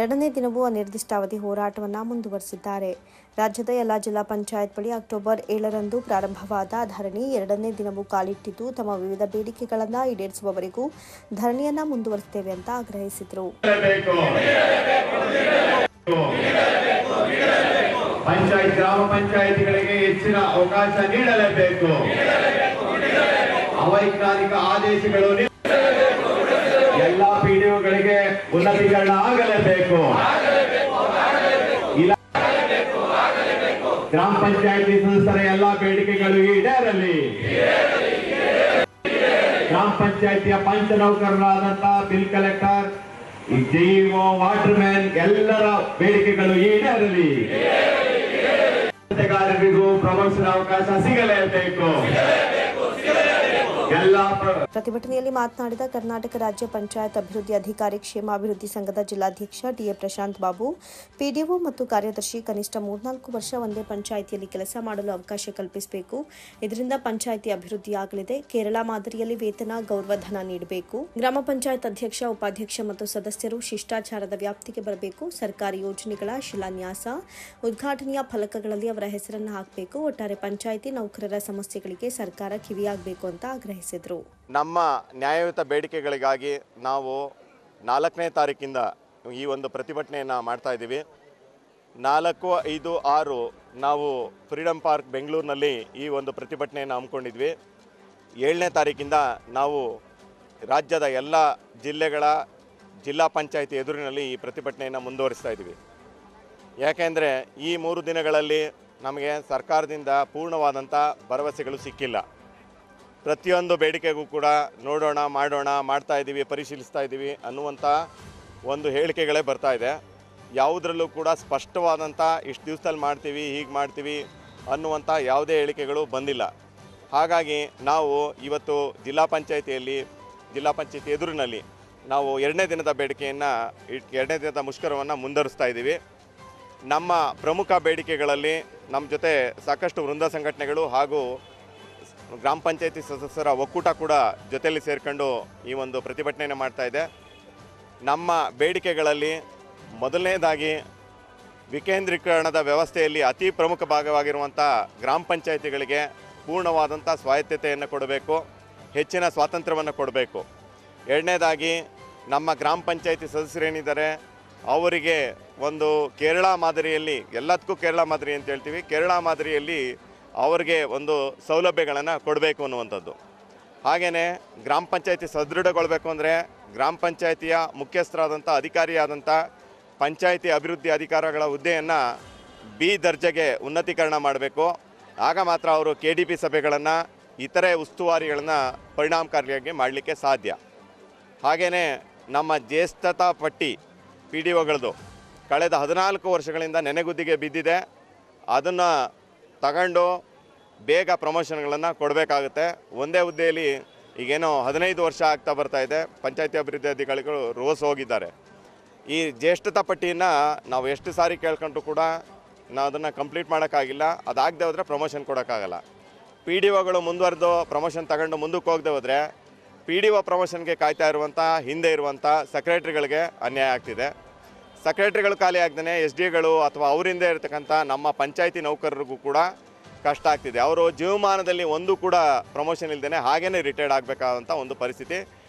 2ನೇ ದಿನವೂ ಅನಿರ್ದಿಷ್ಟಾವಧಿ ಹೋರಾಟವನ್ನು ಮುಂದುವರೆಸಿದ್ದಾರೆ. ರಾಜ್ಯದ ಎಲ್ಲ ಜಿಲ್ಲಾ ಪಂಚಾಯತ್ ಬಳಿ ಅಕ್ಟೋಬರ್ 7ರಂದು ಪ್ರಾರಂಭವಾದ ಧರಣಿ 2ನೇ ದಿನವೂ ಕಾಲಿಟ್ಟಿದ್ದು, ತಮ್ಮ ವಿವಿಧ ಬೇಡಿಕೆಗಳನ್ನು ಈಡೇರಿಸುವವರೆಗೂ ಧರಣಿಯನ್ನ ಮುಂದುವರಿಸುತ್ತೇವೆ ಅಂತ ಆಗ್ರಹಿಸಿದರು. ಪಂಚಾಯತ್ ಗ್ರಾಮ ಪಂಚಾಯಿತಿಗಳಿಗೆ ಹೆಚ್ಚಿನ ಅವಕಾಶ ನೀಡಲೇಬೇಕು. ಅವೈಜ್ಞಾನಿಕ ಆದೇಶಗಳು ಎಲ್ಲ ಪಿಡಿಒಗಳಿಗೆ ಉನ್ನತೀಕರಣ ಆಗಲೇಬೇಕು. ಗ್ರಾಮ ಪಂಚಾಯಿತಿ ಸದಸ್ಯರ ಎಲ್ಲ ಬೇಡಿಕೆಗಳು ಈಡೇರಲಿ. ಗ್ರಾಮ ಪಂಚಾಯಿತಿಯ ಪಂಚ ನೌಕರರಾದಂತಹ bill collector, D O, water man ಎಲ್ಲರ ಬೇಡಿಕೆಗಳು ಈಡೇರಲಿ. ಕೆಲಸಗಾರರಿಗೂ ಪ್ರಮೋಷನ್ ಅವಕಾಶ ಸಿಗಲೇಬೇಕು. ಪ್ರತಿಭಟನೆಯಲ್ಲಿ ಮಾತನಾಡಿದ ಕರ್ನಾಟಕ ರಾಜ್ಯ ಪಂಚಾಯತ್ ಅಭಿವೃದ್ಧಿ ಅಧಿಕಾರಿ ಕ್ಷೇಮಾಭಿವೃದ್ಧಿ ಸಂಘದ ಜಿಲ್ಲಾಧ್ಯಕ್ಷ ಡಿಎ ಪ್ರಶಾಂತ್ ಬಾಬು, ಪಿಡಿಒ ಮತ್ತು ಕಾರ್ಯದರ್ಶಿ ಕನಿಷ್ಠ 3-4 ವರ್ಷ ಒಂದೇ ಪಂಚಾಯಿತಿಯಲ್ಲಿ ಕೆಲಸ ಮಾಡಲು ಅವಕಾಶ ಕಲ್ಪಿಸಬೇಕು. ಇದರಿಂದ ಪಂಚಾಯಿತಿ ಅಭಿವೃದ್ಧಿಯಾಗಲಿದೆ. ಕೇರಳ ಮಾದರಿಯಲ್ಲಿ ವೇತನ, ಗೌರವಧನ ನೀಡಬೇಕು. ಗ್ರಾಮ ಪಂಚಾಯತ್ ಅಧ್ಯಕ್ಷ, ಉಪಾಧ್ಯಕ್ಷ ಮತ್ತು ಸದಸ್ಯರು ಶಿಷ್ಟಾಚಾರದ ವ್ಯಾಪ್ತಿಗೆ ಬರಬೇಕು. ಸರ್ಕಾರಿ ಯೋಜನೆಗಳ ಶಿಲಾನ್ಯಾಸ, ಉದ್ಘಾಟನೆಯ ಫಲಕಗಳಲ್ಲಿ ಅವರ ಹೆಸರನ್ನು ಹಾಕಬೇಕು. ಒಟ್ಟಾರೆ ಪಂಚಾಯಿತಿ ನೌಕರರ ಸಮಸ್ಯೆಗಳಿಗೆ ಸರ್ಕಾರ ಕಿವಿಯಾಗಬೇಕು ಅಂತ ಆಗ್ರಹಿಸಿದರು. ನಮ್ಮ ನ್ಯಾಯಯುತ ಬೇಡಿಕೆಗಳಿಗಾಗಿ ನಾವು 4ನೇ ತಾರೀಕಿಂದ ಈ ಒಂದು ಪ್ರತಿಭಟನೆಯನ್ನು ಮಾಡ್ತಾ ಇದ್ದೀವಿ. 4, 5, 6 ನಾವು ಫ್ರೀಡಮ್ ಪಾರ್ಕ್ ಬೆಂಗಳೂರಿನಲ್ಲಿ ಈ ಒಂದು ಪ್ರತಿಭಟನೆಯನ್ನು ಹಮ್ಮಿಕೊಂಡಿದ್ವಿ. 7ನೇ ತಾರೀಕಿಂದ ನಾವು ರಾಜ್ಯದ ಎಲ್ಲ ಜಿಲ್ಲೆಗಳ ಜಿಲ್ಲಾ ಪಂಚಾಯಿತಿ ಎದುರಿನಲ್ಲಿ ಈ ಪ್ರತಿಭಟನೆಯನ್ನು ಮುಂದುವರಿಸ್ತಾ ಇದ್ದೀವಿ. ಯಾಕೆಂದರೆ ಈ 3 ದಿನಗಳಲ್ಲಿ ನಮಗೆ ಸರ್ಕಾರದಿಂದ ಪೂರ್ಣವಾದಂಥ ಭರವಸೆಗಳು ಸಿಕ್ಕಿಲ್ಲ. ಪ್ರತಿಯೊಂದು ಬೇಡಿಕೆಗೂ ಕೂಡ ನೋಡೋಣ, ಮಾಡೋಣ, ಮಾಡ್ತಾ ಇದ್ದೀವಿ, ಪರಿಶೀಲಿಸ್ತಾ ಇದ್ದೀವಿ ಅನ್ನುವಂಥ ಒಂದು ಹೇಳಿಕೆಗಳೇ ಬರ್ತಾ ಇದೆ. ಯಾವುದರಲ್ಲೂ ಕೂಡ ಸ್ಪಷ್ಟವಾದಂಥ ಇಷ್ಟು ದಿವಸದಲ್ಲಿ ಮಾಡ್ತೀವಿ, ಹೀಗೆ ಮಾಡ್ತೀವಿ ಅನ್ನುವಂಥ ಯಾವುದೇ ಹೇಳಿಕೆಗಳು ಬಂದಿಲ್ಲ. ಹಾಗಾಗಿ ನಾವು ಇವತ್ತು ಜಿಲ್ಲಾ ಪಂಚಾಯಿತಿ ಎದುರಿನಲ್ಲಿ ನಾವು 2ನೇ ದಿನದ ಬೇಡಿಕೆಯನ್ನು 2ನೇ ದಿನದ ಮುಷ್ಕರವನ್ನು ಮುಂದುವರಿಸ್ತಾ ಇದ್ದೀವಿ. ನಮ್ಮ ಪ್ರಮುಖ ಬೇಡಿಕೆಗಳಲ್ಲಿ ನಮ್ಮ ಜೊತೆ ಸಾಕಷ್ಟು ವೃಂದ ಸಂಘಟನೆಗಳು ಹಾಗೂ ಗ್ರಾಮ ಪಂಚಾಯತಿ ಸದಸ್ಯರ ಒಕ್ಕೂಟ ಕೂಡ ಜೊತೆಯಲ್ಲಿ ಸೇರಿಕೊಂಡು ಈ ಒಂದು ಪ್ರತಿಭಟನೆಯನ್ನು ಮಾಡ್ತಾ ಇದೆ. ನಮ್ಮ ಬೇಡಿಕೆಗಳಲ್ಲಿ ಮೊದಲನೇದಾಗಿ ವಿಕೇಂದ್ರೀಕರಣದ ವ್ಯವಸ್ಥೆಯಲ್ಲಿ ಅತಿ ಪ್ರಮುಖ ಭಾಗವಾಗಿರುವಂಥ ಗ್ರಾಮ ಪಂಚಾಯತಿಗಳಿಗೆ ಪೂರ್ಣವಾದಂಥ ಸ್ವಾಯತ್ತತೆಯನ್ನು ಕೊಡಬೇಕು, ಹೆಚ್ಚಿನ ಸ್ವಾತಂತ್ರ್ಯವನ್ನು ಕೊಡಬೇಕು. ಎರಡನೇದಾಗಿ ನಮ್ಮ ಗ್ರಾಮ ಪಂಚಾಯತಿ ಸದಸ್ಯರೇನಿದ್ದಾರೆ ಅವರಿಗೆ ಒಂದು ಕೇರಳ ಮಾದರಿಯಲ್ಲಿ, ಎಲ್ಲದಕ್ಕೂ ಕೇರಳ ಮಾದರಿ ಅಂತ ಹೇಳ್ತೀವಿ, ಕೇರಳ ಮಾದರಿಯಲ್ಲಿ ಅವರಿಗೆ ಒಂದು ಸೌಲಭ್ಯಗಳನ್ನು ಕೊಡಬೇಕು ಅನ್ನುವಂಥದ್ದು. ಹಾಗೆಯೇ ಗ್ರಾಮ ಪಂಚಾಯತಿ ಸದೃಢಗೊಳ್ಳಬೇಕು ಅಂದರೆ ಗ್ರಾಮ ಪಂಚಾಯತಿಯ ಮುಖ್ಯಸ್ಥರಾದಂಥ ಅಧಿಕಾರಿಯಾದಂಥ ಪಂಚಾಯತಿ ಅಭಿವೃದ್ಧಿ ಅಧಿಕಾರಿಗಳ ಹುದ್ದೆಯನ್ನು ಬಿ ದರ್ಜೆಗೆ ಉನ್ನತೀಕರಣ ಮಾಡಬೇಕು. ಆಗ ಮಾತ್ರ ಅವರು KDP ಸಭೆಗಳನ್ನು, ಇತರೆ ಉಸ್ತುವಾರಿಗಳನ್ನು ಪರಿಣಾಮಕಾರಿಯಾಗಿ ಮಾಡಲಿಕ್ಕೆ ಸಾಧ್ಯ. ಹಾಗೆಯೇ ನಮ್ಮ ಜ್ಯೇಷ್ಠತಾ ಪಟ್ಟಿ PDOಗಳದ್ದು ಕಳೆದ 14 ವರ್ಷಗಳಿಂದ ನೆನೆಗುದ್ದಿಗೆ ಬಿದ್ದಿದೆ. ಅದನ್ನು ತಗೊಂಡು ಬೇಗ ಪ್ರಮೋಷನ್ಗಳನ್ನು ಕೊಡಬೇಕಾಗುತ್ತೆ. ಒಂದೇ ಹುದ್ದೆಯಲ್ಲಿ ಈಗೇನೋ 15 ವರ್ಷ ಆಗ್ತಾ ಬರ್ತಾ ಇದೆ. ಪಂಚಾಯತಿ ಅಭಿವೃದ್ಧಿ ಅಧಿಕಾರಿಗಳು ರೋಸ್ ಹೋಗಿದ್ದಾರೆ. ಈ ಜ್ಯೇಷ್ಠತಾ ಪಟ್ಟಿಯನ್ನು ನಾವು ಎಷ್ಟು ಸಾರಿ ಕೇಳ್ಕೊಂಡ್ರು ಕೂಡ ನಾವು ಅದನ್ನು ಕಂಪ್ಲೀಟ್ ಮಾಡೋಕ್ಕಾಗಿಲ್ಲ. ಅದಾಗದೆ ಹೋದರೆ ಪ್ರಮೋಷನ್ ಕೊಡೋಕ್ಕಾಗಲ್ಲ. PDOಗಳು ಮುಂದುವರೆದು ಪ್ರಮೋಷನ್ ತಗೊಂಡು ಮುಂದಕ್ಕೆ ಹೋಗದೆ ಹೋದರೆ PDO ಪ್ರಮೋಷನ್ಗೆ ಕಾಯ್ತಾ ಇರುವಂಥ ಹಿಂದೆ ಇರುವಂಥ ಸೆಕ್ರೆಟ್ರಿಗಳಿಗೆ ಅನ್ಯಾಯ ಆಗ್ತಿದೆ. ಸೆಕ್ರೆಟ್ರಿಗಳು ಖಾಲಿ ಆಗ್ದೇ SDಗಳು ಅಥವಾ ಅವರಿಂದ ಇರತಕ್ಕಂಥ ನಮ್ಮ ಪಂಚಾಯತಿ ನೌಕರರಿಗೂ ಕೂಡ ಕಷ್ಟ ಆಗ್ತಿದೆ. ಅವರು ಜೀವಮಾನದಲ್ಲಿ ಒಂದು ಕೂಡ ಪ್ರಮೋಷನ್ ಇಲ್ಲದೇ ಹಾಗೇ ರಿಟೈರ್ಡ್ ಆಗಬೇಕಾದಂಥ ಒಂದು ಪರಿಸ್ಥಿತಿ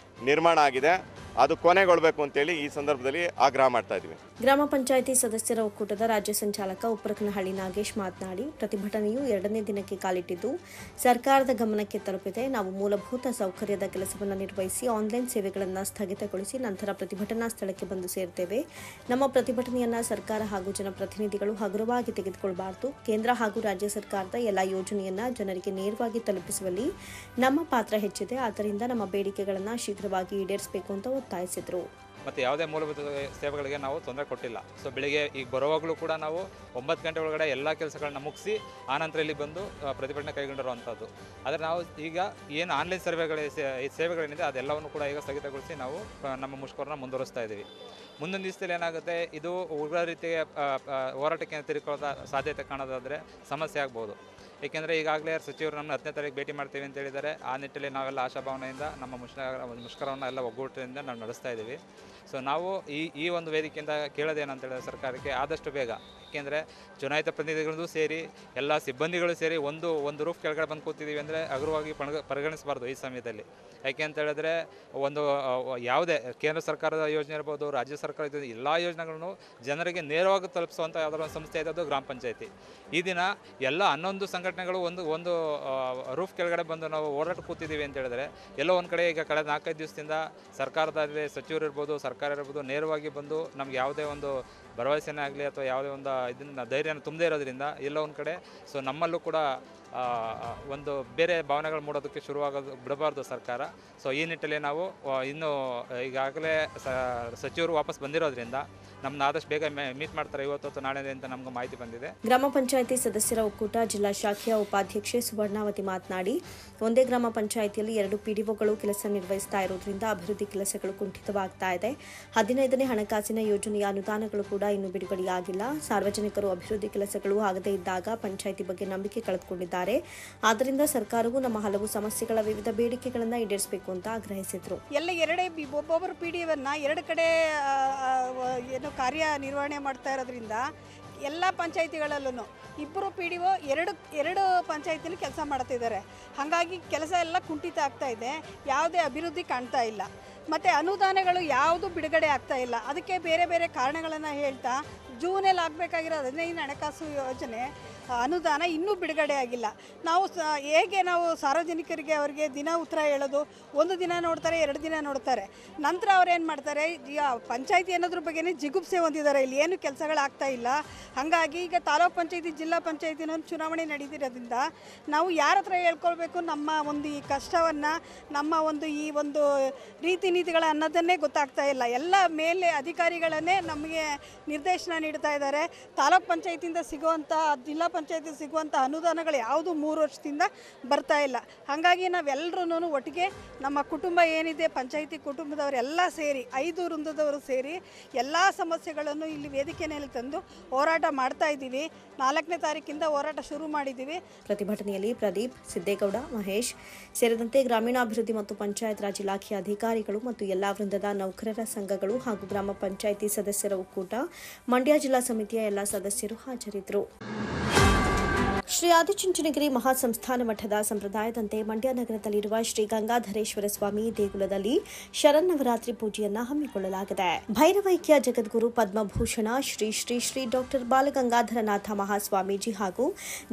ನಿರ್ಮಾಣ ಆಗಿದೆ. ಅದು ಕೊನೆಗೊಳ್ಳಬೇಕು ಅಂತೇಳಿ ಈ ಸಂದರ್ಭದಲ್ಲಿ ಆಗ್ರಹ ಮಾಡ್ತಾ ಇದ್ದೀವಿ. ಗ್ರಾಮ ಪಂಚಾಯಿತಿ ಸದಸ್ಯರ ಒಕ್ಕೂಟದ ರಾಜ್ಯ ಸಂಚಾಲಕ ಉಪ್ರಕನಹಳ್ಳಿ ನಾಗೇಶ್ ಮಾತನಾಡಿ, ಪ್ರತಿಭಟನೆಯು 2ನೇ ದಿನಕ್ಕೆ ಕಾಲಿಟ್ಟಿದ್ದು ಸರ್ಕಾರದ ಗಮನಕ್ಕೆ ತಲುಪಿದೆ. ನಾವು ಮೂಲಭೂತ ಸೌಕರ್ಯದ ಕೆಲಸವನ್ನು ನಿರ್ವಹಿಸಿ ಆನ್ಲೈನ್ ಸೇವೆಗಳನ್ನು ಸ್ಥಗಿತಗೊಳಿಸಿ ನಂತರ ಪ್ರತಿಭಟನಾ ಸ್ಥಳಕ್ಕೆ ಬಂದು ಸೇರ್ತೇವೆ. ನಮ್ಮ ಪ್ರತಿಭಟನೆಯನ್ನು ಸರ್ಕಾರ ಹಾಗೂ ಜನಪ್ರತಿನಿಧಿಗಳು ಹಗುರವಾಗಿ ತೆಗೆದುಕೊಳ್ಳಬಾರದು. ಕೇಂದ್ರ ಹಾಗೂ ರಾಜ್ಯ ಸರ್ಕಾರದ ಎಲ್ಲ ಯೋಜನೆಯನ್ನು ಜನರಿಗೆ ನೇರವಾಗಿ ತಲುಪಿಸುವಲ್ಲಿ ನಮ್ಮ ಪಾತ್ರ ಹೆಚ್ಚಿದೆ. ಆದ್ದರಿಂದ ನಮ್ಮ ಬೇಡಿಕೆಗಳನ್ನು ಶೀಘ್ರವಾಗಿ ಈಡೇರಿಸಬೇಕು ಅಂತ ಒತ್ತಾಯಿಸಿದರು. ಮತ್ತು ಯಾವುದೇ ಮೂಲಭೂತ ಸೇವೆಗಳಿಗೆ ನಾವು ತೊಂದರೆ ಕೊಟ್ಟಿಲ್ಲ. ಸೊ ಬೆಳಿಗ್ಗೆ ಈಗ ಬರುವಾಗಲೂ ಕೂಡ ನಾವು 9 ಗಂಟೆ ಒಳಗಡೆ ಎಲ್ಲ ಕೆಲಸಗಳನ್ನ ಮುಗಿಸಿ ಆನಂತರ ಇಲ್ಲಿ ಬಂದು ಪ್ರತಿಭಟನೆ ಕೈಗೊಂಡಿರುವಂಥದ್ದು. ಆದರೆ ನಾವು ಈಗ ಏನು ಆನ್ಲೈನ್ ಸೇವೆಗಳೇನಿದೆ ಅದೆಲ್ಲವನ್ನು ಕೂಡ ಈಗ ಸ್ಥಗಿತಗೊಳಿಸಿ ನಾವು ನಮ್ಮ ಮುಷ್ಕರನ ಮುಂದುವರಿಸ್ತಾ ಇದ್ದೀವಿ. ಮುಂದಿನ ದಿವಸದಲ್ಲಿ ಏನಾಗುತ್ತೆ, ಇದು ಉಗ್ರ ರೀತಿಯ ಹೋರಾಟಕ್ಕೆ ತಿರುಕೊಳ್ಳೋ ಸಾಧ್ಯತೆ ಕಾಣೋದಾದರೆ ಸಮಸ್ಯೆ ಆಗ್ಬೋದು. ಏಕೆಂದರೆ ಈಗಾಗಲೇ ಸಚಿವರು ನಮ್ಮ 10ನೇ ತಾರೀಕು ಭೇಟಿ ಮಾಡ್ತೀವಿ ಅಂತ ಹೇಳಿದ್ದಾರೆ. ಆ ನಿಟ್ಟಿನಲ್ಲಿ ನಾವೆಲ್ಲ ಆಶಾಭಾವನೆಯಿಂದ ನಮ್ಮ ಮುಷ್ಕರವನ್ನು ಎಲ್ಲ ಒಗ್ಗೂಟದಿಂದ ನಾವು ನಡೆಸ್ತಾ ಇದ್ದೀವಿ. ಸೊ ನಾವು ಈ ಒಂದು ವೇದಿಕೆಯಿಂದ ಕೇಳೋದೇನಂತ ಹೇಳಿದ್ರೆ ಸರ್ಕಾರಕ್ಕೆ ಆದಷ್ಟು ಬೇಗ, ಏಕೆಂದರೆ ಚುನಾಯಿತ ಪ್ರತಿನಿಧಿಗಳದ್ದು ಸೇರಿ ಎಲ್ಲ ಸಿಬ್ಬಂದಿಗಳು ಸೇರಿ ಒಂದು ರೂಫ್ ಕೆಳಗಡೆ ಬಂದು ಕೂತಿದ್ದೀವಿ ಅಂದರೆ ಹಗುರವಾಗಿ ಪರಿಗಣಿಸಬಾರ್ದು ಈ ಸಮಯದಲ್ಲಿ. ಯಾಕೆ ಅಂತ ಹೇಳಿದ್ರೆ ಒಂದು ಯಾವುದೇ ಕೇಂದ್ರ ಸರ್ಕಾರದ ಯೋಜನೆ ಇರ್ಬೋದು, ರಾಜ್ಯ ಸರ್ಕಾರದ ಎಲ್ಲ ಯೋಜನೆಗಳನ್ನು ಜನರಿಗೆ ನೇರವಾಗಿ ತಲುಪಿಸುವಂಥ ಯಾವುದಾದ್ರು ಒಂದು ಸಂಸ್ಥೆ ಇದ್ದದ್ದು ಗ್ರಾಮ ಪಂಚಾಯತಿ. ಈ ದಿನ ಎಲ್ಲ 11 ಸಂಘಟನೆಗಳು ಒಂದು ರೂಫ್ ಕೆಳಗಡೆ ಬಂದು ನಾವು ಹೋರಾಟ ಕೂತಿದ್ದೀವಿ ಅಂತ ಹೇಳಿದ್ರೆ, ಎಲ್ಲೋ ಒಂದು ಕಡೆ ಈಗ ಕಳೆದ 4-5 ದಿವಸದಿಂದ ಸರ್ಕಾರದಲ್ಲಿ ಸಚಿವರು ಇರ್ಬೋದು, ಸರ್ಕಾರ ಇರ್ಬೋದು, ನೇರವಾಗಿ ಬಂದು ನಮ್ಗೆ ಯಾವುದೇ ಒಂದು ಭರವಸೆನೇ ಆಗಲಿ ಅಥವಾ ಯಾವುದೇ ಒಂದು ಇದನ್ನು ಧೈರ್ಯನ ತುಂಬದೇ ಇರೋದ್ರಿಂದ ಎಲ್ಲೋ ಒಂದು ಕಡೆ ಸೊ ನಮ್ಮಲ್ಲೂ ಕೂಡ ಒಂದು ಬೇರೆ ಭಾವನೆಗಳು ಮೂಡೋದಕ್ಕೆ ಶುರುವಾಗೋದು ಬಿಡಬಾರ್ದು ಸರ್ಕಾರ. ಸೊ ಈ ನಿಟ್ಟಲ್ಲಿ ನಾವು ಇನ್ನೂ ಈಗಾಗಲೇ ಸಚಿವರು ವಾಪಸ್ ಬಂದಿರೋದ್ರಿಂದ ನಮ್ಮನ್ನ ಆದಷ್ಟು ಬೇಗ ಮೀಟ್ ಮಾಡ್ತಾರೆ ಇವತ್ತು ಅಥವಾ ನಾಳೆ ಅಂತ ನಮ್ಗೆ ಮಾಹಿತಿ ಬಂದಿದೆ. ಗ್ರಾಮ ಪಂಚಾಯಿತಿ ಸದಸ್ಯರ ಒಕ್ಕೂಟ ಜಿಲ್ಲಾ ಶಾಖೆಯ ಉಪಾಧ್ಯಕ್ಷೆ ಸುವರ್ಣಾವತಿ ಮಾತನಾಡಿ, ಒಂದೇ ಗ್ರಾಮ ಪಂಚಾಯಿತಿಯಲ್ಲಿ 2 PDOಗಳು ಕೆಲಸ ನಿರ್ವಹಿಸ್ತಾ ಇರೋದ್ರಿಂದ ಅಭಿವೃದ್ಧಿ ಕೆಲಸಗಳು ಕುಂಠಿತವಾಗ್ತಾ ಇದೆ. 15ನೇ ಹಣಕಾಸಿನ ಯೋಜನೆಯ ಅನುದಾನಗಳು ಕೂಡ ಇನ್ನೂ ಬಿಡುಗಡೆಯಾಗಿಲ್ಲ. ಸಾರ್ವಜನಿಕರು ಅಭಿವೃದ್ಧಿ ಕೆಲಸಗಳು ಆಗದೇ ಇದ್ದಾಗ ಪಂಚಾಯಿತಿ ಬಗ್ಗೆ ನಂಬಿಕೆ ಕಳೆದುಕೊಂಡಿದ್ದಾರೆ. ಆದ್ದರಿಂದ ಸರ್ಕಾರವು ನಮ್ಮ ಹಲವು ಸಮಸ್ಯೆಗಳ ವಿವಿಧ ಬೇಡಿಕೆಗಳನ್ನು ಈಡೇರಿಸಬೇಕು ಅಂತ ಆಗ್ರಹಿಸಿದರು. ಒಬ್ಬೊಬ್ಬರು PDOವನ್ನ 2 ಕಡೆ ಏನು ಕಾರ್ಯನಿರ್ವಹಣೆ ಮಾಡ್ತಾ ಇರೋದ್ರಿಂದ ಎಲ್ಲ ಪಂಚಾಯಿತಿಗಳಲ್ಲೂ ಇಬ್ಬರು PDO ಎರಡು ಪಂಚಾಯಿತಿಲಿ ಕೆಲಸ ಮಾಡ್ತಿದ್ದಾರೆ. ಹಾಗಾಗಿ ಕೆಲಸ ಎಲ್ಲ ಕುಂಠಿತ ಆಗ್ತಾ ಇದೆ. ಯಾವುದೇ ಅಭಿವೃದ್ಧಿ ಕಾಣ್ತಾ ಇಲ್ಲ. ಮತ್ತು ಅನುದಾನಗಳು ಯಾವುದು ಬಿಡುಗಡೆ ಆಗ್ತಾ ಇಲ್ಲ. ಅದಕ್ಕೆ ಬೇರೆ ಬೇರೆ ಕಾರಣಗಳನ್ನು ಹೇಳ್ತಾ ಜೂನಲ್ಲಿ ಆಗಬೇಕಾಗಿರೋ 15 ಹಣಕಾಸು ಯೋಜನೆ ಅನುದಾನ ಇನ್ನೂ ಬಿಡುಗಡೆ ಆಗಿಲ್ಲ. ಹೇಗೆ ನಾವು ಸಾರ್ವಜನಿಕರಿಗೆ ಅವರಿಗೆ ದಿನ ಉತ್ತರ ಹೇಳೋದು? ಒಂದು ದಿನ ನೋಡ್ತಾರೆ, 2 ದಿನ ನೋಡ್ತಾರೆ, ನಂತರ ಅವ್ರೇನು ಮಾಡ್ತಾರೆ, ಪಂಚಾಯಿತಿ ಅನ್ನೋದ್ರ ಬಗ್ಗೆನೇ ಜಿಗುಪ್ಸೆ ಹೊಂದಿದ್ದಾರೆ. ಇಲ್ಲಿ ಏನು ಕೆಲಸಗಳಾಗ್ತಾ ಇಲ್ಲ. ಹಾಗಾಗಿ ಈಗ ತಾಲೂಕು ಪಂಚಾಯಿತಿ, ಜಿಲ್ಲಾ ಪಂಚಾಯಿತಿನ ಚುನಾವಣೆ ನಡೀತಿರೋದ್ರಿಂದ ನಾವು ಯಾರ ಹತ್ರ ಹೇಳ್ಕೊಳ್ಬೇಕು ನಮ್ಮ ಒಂದು ಈ ಕಷ್ಟವನ್ನು, ನಮ್ಮ ಒಂದು ಈ ಒಂದು ರೀತಿ ನೀತಿಗಳ ಅನ್ನೋದನ್ನೇ ಗೊತ್ತಾಗ್ತಾ ಇಲ್ಲ. ಎಲ್ಲ ಮೇಲೆ ಅಧಿಕಾರಿಗಳನ್ನೇ ನಮಗೆ ನಿರ್ದೇಶನ ನೀಡ್ತಾ ಇದ್ದಾರೆ. ತಾಲೂಕು ಪಂಚಾಯಿತಿಯಿಂದ ಸಿಗುವಂಥ, ಜಿಲ್ಲಾ ಪಂಚಾಯತಿ ಸಿಗುವಂಥ ಅನುದಾನಗಳು ಯಾವುದು 3 ವರ್ಷದಿಂದ ಬರ್ತಾ ಇಲ್ಲ. ಹಾಗಾಗಿ ನಾವೆಲ್ಲರೂ ಒಟ್ಟಿಗೆ ನಮ್ಮ ಕುಟುಂಬ ಏನಿದೆ ಪಂಚಾಯತಿ ಕುಟುಂಬದವರೆಲ್ಲ ಸೇರಿ 5 ವೃಂದದವರು ಸೇರಿ ಎಲ್ಲ ಸಮಸ್ಯೆಗಳನ್ನು ಇಲ್ಲಿ ವೇದಿಕೆಯಲ್ಲಿ ತಂದು ಹೋರಾಟ ಮಾಡ್ತಾ ಇದ್ದೀವಿ. 4ನೇ ತಾರೀಕಿಂದ ಹೋರಾಟ ಶುರು ಮಾಡಿದ್ದೀವಿ. ಪ್ರತಿಭಟನೆಯಲ್ಲಿ ಪ್ರದೀಪ್, ಸಿದ್ದೇಗೌಡ, ಮಹೇಶ್ ಸೇರಿದಂತೆ ಗ್ರಾಮೀಣಾಭಿವೃದ್ಧಿ ಮತ್ತು ಪಂಚಾಯತ್ ರಾಜ್ ಇಲಾಖೆಯ ಅಧಿಕಾರಿಗಳು ಮತ್ತು ಎಲ್ಲಾ ವೃಂದದ ನೌಕರರ ಸಂಘಗಳು ಹಾಗೂ ಗ್ರಾಮ ಪಂಚಾಯಿತಿ ಸದಸ್ಯರ ಒಕ್ಕೂಟ, ಮಂಡ್ಯ ಜಿಲ್ಲಾ ಸಮಿತಿಯ ಎಲ್ಲ ಸದಸ್ಯರು ಹಾಜರಿದ್ದರು. ಶ್ರೀ ಆದಿಚುಂಚನಗಿರಿ ಮಹಾಸಂಸ್ಥಾನ ಮಠದ ಸಂಪ್ರದಾಯದಂತೆ ಮಂಡ್ಯ ನಗರದಲ್ಲಿರುವ ಶ್ರೀ ಗಂಗಾಧರೇಶ್ವರ ಸ್ವಾಮಿ ದೇಗುಲದಲ್ಲಿ ಶರನ್ನವರಾತ್ರಿ ಪೂಜೆಯನ್ನು ಹಮ್ಮಿಕೊಳ್ಳಲಾಗಿದೆ. ಭೈರವೈಕ್ಯ ಜಗದ್ಗುರು ಪದ್ಮಭೂಷಣ ಶ್ರೀ ಶ್ರೀ ಶ್ರೀ ಡಾಕ್ಟರ್ ಬಾಲಗಂಗಾಧರನಾಥ ಮಹಾಸ್ವಾಮೀಜಿ ಹಾಗೂ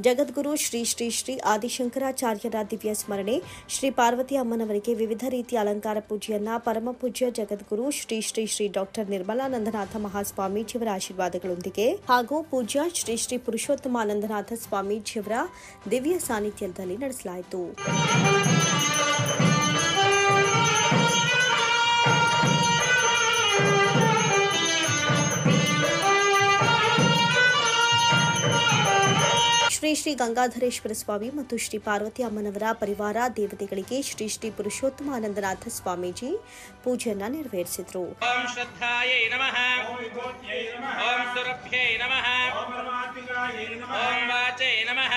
ಜಗದ್ಗುರು ಶ್ರೀ ಶ್ರೀ ಶ್ರೀ ಆದಿಶಂಕರಾಚಾರ್ಯರ ದಿವ್ಯ ಸ್ಮರಣೆ ಶ್ರೀ ಪಾರ್ವತಿ ಅಮ್ಮನವರಿಗೆ ವಿವಿಧ ರೀತಿಯ ಅಲಂಕಾರ ಪೂಜೆಯನ್ನ ಪರಮಪೂಜ್ಯ ಜಗದ್ಗುರು ಶ್ರೀ ಶ್ರೀ ಶ್ರೀ ಡಾಕ್ಟರ್ ನಿರ್ಮಲಾನಂದನಾಥ ಮಹಾಸ್ವಾಮೀಜಿಯವರ ಆಶೀರ್ವಾದಗಳೊಂದಿಗೆ ಹಾಗೂ ಪೂಜ್ಯ ಶ್ರೀ ಶ್ರೀ ಪುರುಷೋತ್ತಮಾನಂದನಾಥ ಸ್ವಾಮೀಜಿಯವರ ದಿವ್ಯ ಸಾನ್ನಿಧ್ಯದಲ್ಲಿ ನಡೆಸಲಾಯಿತು. ಶ್ರೀ ಶ್ರೀ ಗಂಗಾಧರೇಶ್ವರ ಸ್ವಾಮಿ ಮತ್ತು ಶ್ರೀ ಪಾರ್ವತಿ ಅಮ್ಮನವರ ಪರಿವಾರ ದೇವತೆಗಳಿಗೆ ಶ್ರೀ ಶ್ರೀ ಪುರುಷೋತ್ತಮಾನಂದನಾಥ ಸ್ವಾಮೀಜಿ ಪೂಜೆಯನ್ನ ನೆರವೇರಿಸಿದರು. ಓಂ ಶ್ರದ್ಧಾಯೈ ನಮಃ, ಓಂ ಸುರಭ್ಯೈ ನಮಃ, ಓಂ ವಾಚೈ ನಮಃ.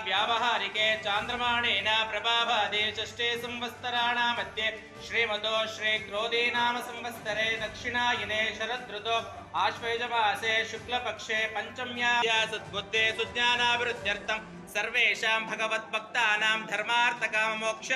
ವ್ಯಾವಹಾರಿಕೆ ಚಾಂದ್ರಮಾಣೇನ ಪ್ರಭಾವಾದಿ ಷಷ್ಠೇ ಸಂವತ್ಸರಾಣ ಮಧ್ಯೆ ಶ್ರೀಮದೋ ಶ್ರೀ ಕ್ರೋಧಿ ನಾಮ ಸಂವತ್ಸರೆ ದಕ್ಷಿಣಾಯನೆ ಶರದೃತೋ ಆಶ್ವೇಜ ಮಾಸೆ ಶುಕ್ಲ ಪಕ್ಷೆ ಪಂಚಮ್ಯಾ ಸದ್ಬುದ್ಧೇ ಸುಜ್ಞಾನಾಭಿವೃದ್ಧ್ಯರ್ಥಂ ಸರ್ವೇಷಾಂ ಭಗವದ್ಭಕ್ತಾನಾಂ ಧರ್ಮಾರ್ಥ ಕಾಮ ಮೋಕ್ಷ.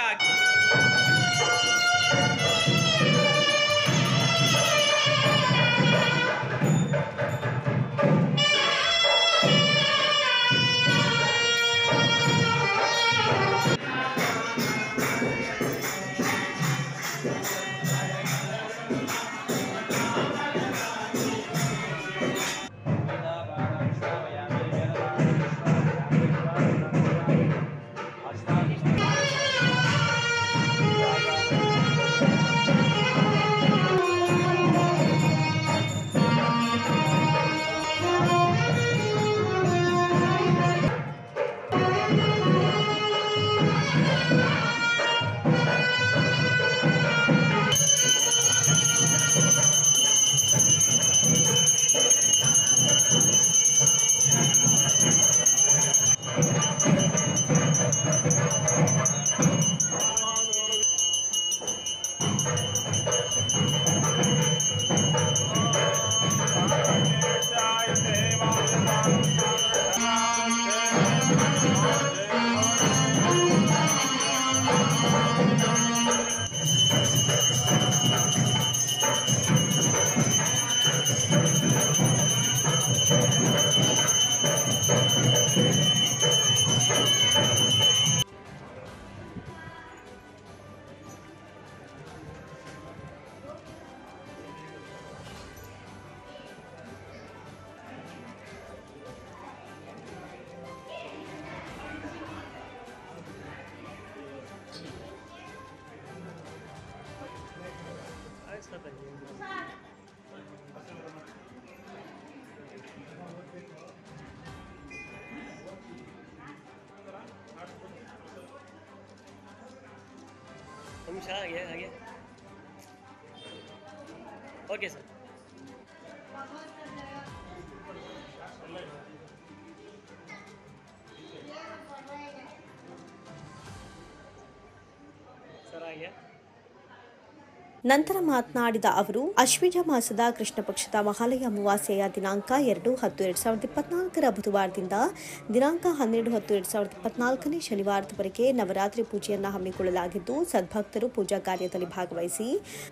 ನಿಮಿಷ ಹಾಗೆ ಓಕೆ ಸರ್. ಸರ್ ಹಾಗೆ ನಂತರ ಮಾತನಾಡಿದ ಅವರು, ಅಶ್ವಿಜ ಮಾಸದ ಕೃಷ್ಣ ಪಕ್ಷದ ಮಹಾಲಯ ಅಮಾವಾಸ್ಯೆಯ ದಿನಾಂಕ 2/10/2024 ಬುಧವಾರದಿಂದ ದಿನಾಂಕ 12/10/2024 ಶನಿವಾರದವರೆಗೆ ನವರಾತ್ರಿ ಪೂಜೆಯನ್ನು ಹಮ್ಮಿಕೊಳ್ಳಲಾಗಿದ್ದು, ಸದ್ಭಕ್ತರು ಪೂಜಾ ಕಾರ್ಯದಲ್ಲಿ ಭಾಗವಹಿಸಿ